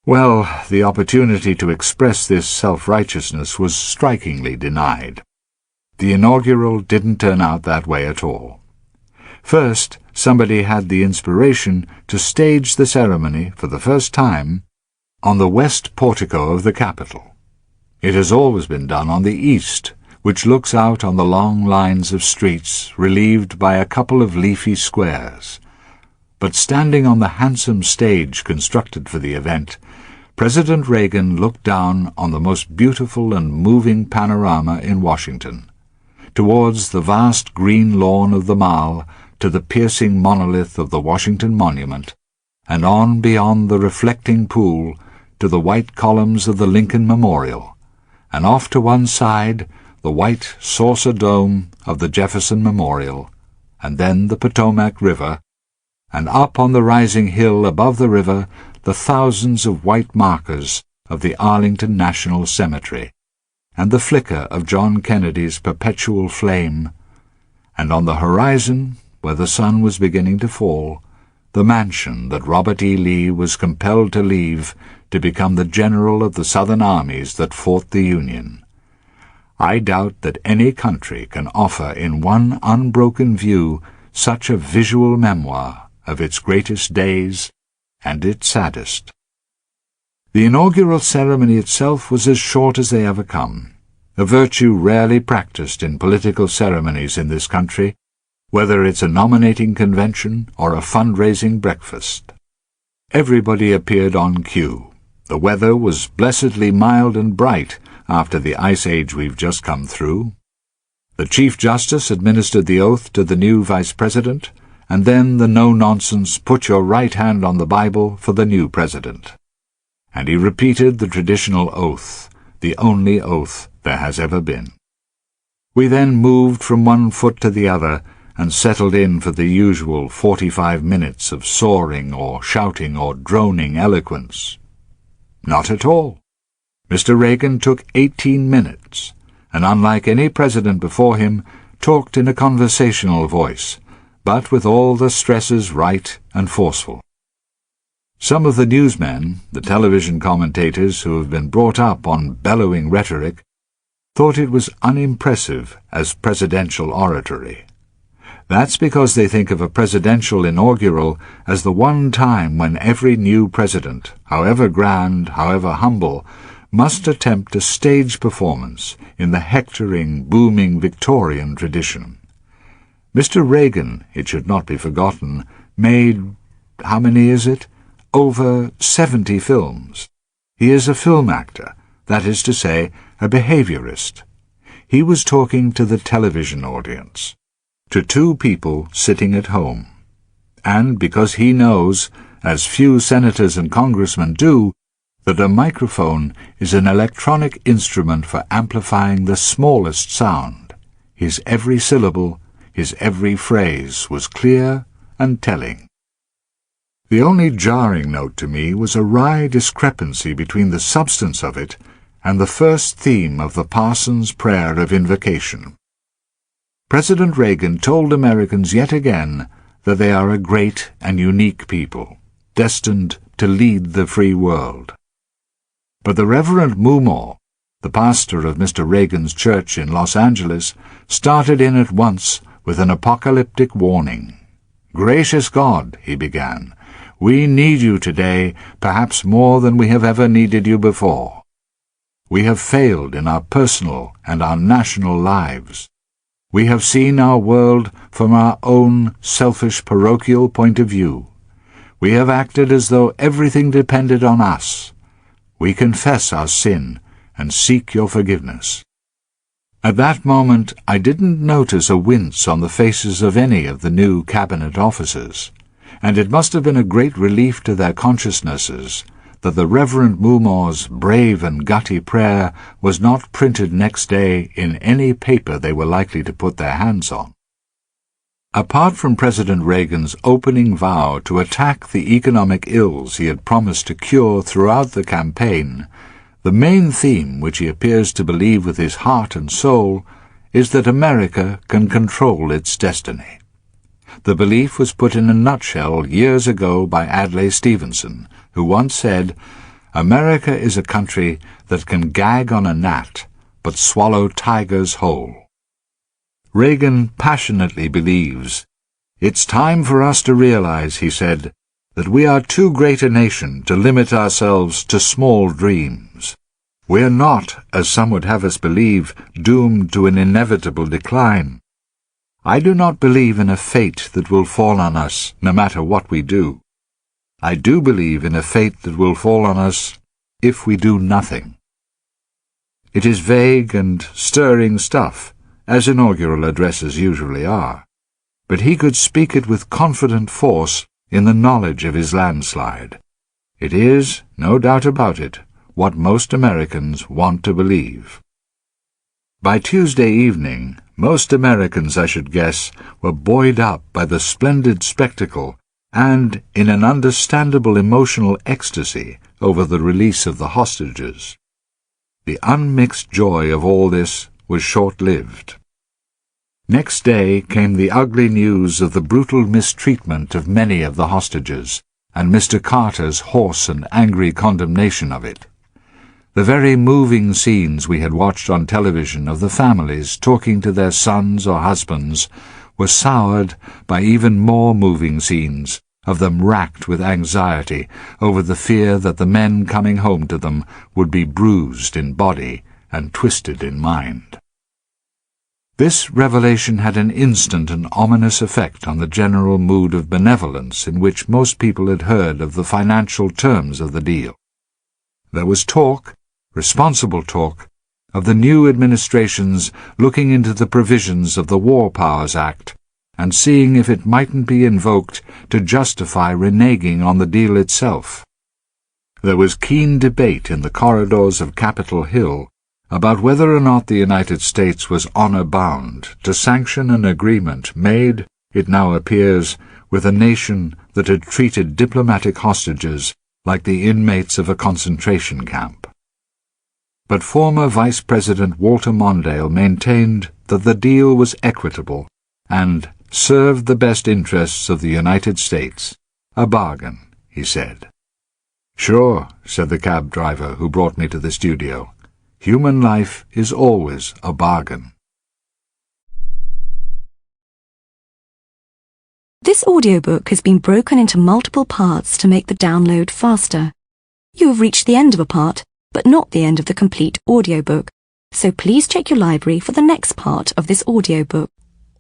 Well, the opportunity to express this self-righteousness was strikingly denied. The inaugural didn't turn out that way at all. First, somebody had the inspiration to stage the ceremony, for the first time, on the west portico of the Capitol. It has always been done on the east, which looks out on the long lines of streets relieved by a couple of leafy squares. But standing on the handsome stage constructed for the event, President Reagan looked down on the most beautiful and moving panorama in Washington, towards the vast green lawn of the Mall, to the piercing monolith of the Washington Monument, and on beyond the reflecting pool to the white columns of the Lincoln Memorial, and off to one side the white saucer dome of the Jefferson Memorial, and then the Potomac River, and up on the rising hill above the river the thousands of white markers of the Arlington National Cemetery, and the flicker of John Kennedy's perpetual flame, and on the horizon, where the sun was beginning to fall, the mansion that Robert E. Lee was compelled to leave to become the general of the Southern armies that fought the Union. I doubt that any country can offer in one unbroken view such a visual memoir of its greatest days and its saddest. The inaugural ceremony itself was as short as they ever come, a virtue rarely practiced in political ceremonies in this country, whether it's a nominating convention or a fundraising breakfast. Everybody appeared on cue. The weather was blessedly mild and bright after the ice age we've just come through. The Chief Justice administered the oath to the new Vice President, and then the no-nonsense "put your right hand on the Bible" for the new President. And he repeated the traditional oath, the only oath there has ever been. We then moved from one foot to the other and settled in for the usual 45 minutes of soaring or shouting or droning eloquence. Not at all. Mr. Reagan took 18 minutes, and unlike any president before him, talked in a conversational voice, but with all the stresses right and forceful. Some of the newsmen, the television commentators who have been brought up on bellowing rhetoric, thought it was unimpressive as presidential oratory. That's because they think of a presidential inaugural as the one time when every new president, however grand, however humble, must attempt a stage performance in the hectoring, booming Victorian tradition. Mr. Reagan, it should not be forgotten, made, how many is it? Over 70 films. He is a film actor, that is to say, a behaviorist. He was talking to the television audience, to two people sitting at home. And because he knows, as few senators and congressmen do, that a microphone is an electronic instrument for amplifying the smallest sound, his every syllable, his every phrase was clear and telling. The only jarring note to me was a wry discrepancy between the substance of it and the first theme of the parson's prayer of invocation. President Reagan told Americans yet again that they are a great and unique people, destined to lead the free world. But the Reverend Mumor, the pastor of Mr. Reagan's church in Los Angeles, started in at once with an apocalyptic warning. "Gracious God," he began, "we need you today, perhaps more than we have ever needed you before. We have failed in our personal and our national lives. We have seen our world from our own selfish parochial point of view. We have acted as though everything depended on us. We confess our sin and seek your forgiveness." At that moment I didn't notice a wince on the faces of any of the new cabinet officers, and it must have been a great relief to their consciousnesses that the Reverend Mumor's brave and gutty prayer was not printed next day in any paper they were likely to put their hands on. Apart from President Reagan's opening vow to attack the economic ills he had promised to cure throughout the campaign, the main theme which he appears to believe with his heart and soul is that America can control its destiny. The belief was put in a nutshell years ago by Adlai Stevenson, who once said, "America is a country that can gag on a gnat, but swallow tigers whole." Reagan passionately believes, "It's time for us to realize," he said, "that we are too great a nation to limit ourselves to small dreams. We are not, as some would have us believe, doomed to an inevitable decline. I do not believe in a fate that will fall on us no matter what we do. I do believe in a fate that will fall on us if we do nothing." It is vague and stirring stuff, as inaugural addresses usually are, but he could speak it with confident force in the knowledge of his landslide. It is, no doubt about it, what most Americans want to believe. By Tuesday evening, most Americans, I should guess, were buoyed up by the splendid spectacle and in an understandable emotional ecstasy over the release of the hostages. The unmixed joy of all this was short-lived. Next day came the ugly news of the brutal mistreatment of many of the hostages, and Mr. Carter's hoarse and angry condemnation of it. The very moving scenes we had watched on television of the families talking to their sons or husbands were soured by even more moving scenes of them racked with anxiety over the fear that the men coming home to them would be bruised in body and twisted in mind. This revelation had an instant and ominous effect on the general mood of benevolence in which most people had heard of the financial terms of the deal. There was talk, responsible talk, of the new administrations looking into the provisions of the War Powers Act and seeing if it mightn't be invoked to justify reneging on the deal itself. There was keen debate in the corridors of Capitol Hill about whether or not the United States was honor-bound to sanction an agreement made, it now appears, with a nation that had treated diplomatic hostages like the inmates of a concentration camp. But former Vice President Walter Mondale maintained that the deal was equitable and served the best interests of the United States. A bargain, he said. "Sure," said the cab driver who brought me to the studio. "Human life is always a bargain." This audiobook has been broken into multiple parts to make the download faster. You have reached the end of a part, but not the end of the complete audiobook, so please check your library for the next part of this audiobook.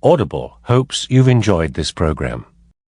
Audible hopes you've enjoyed this program.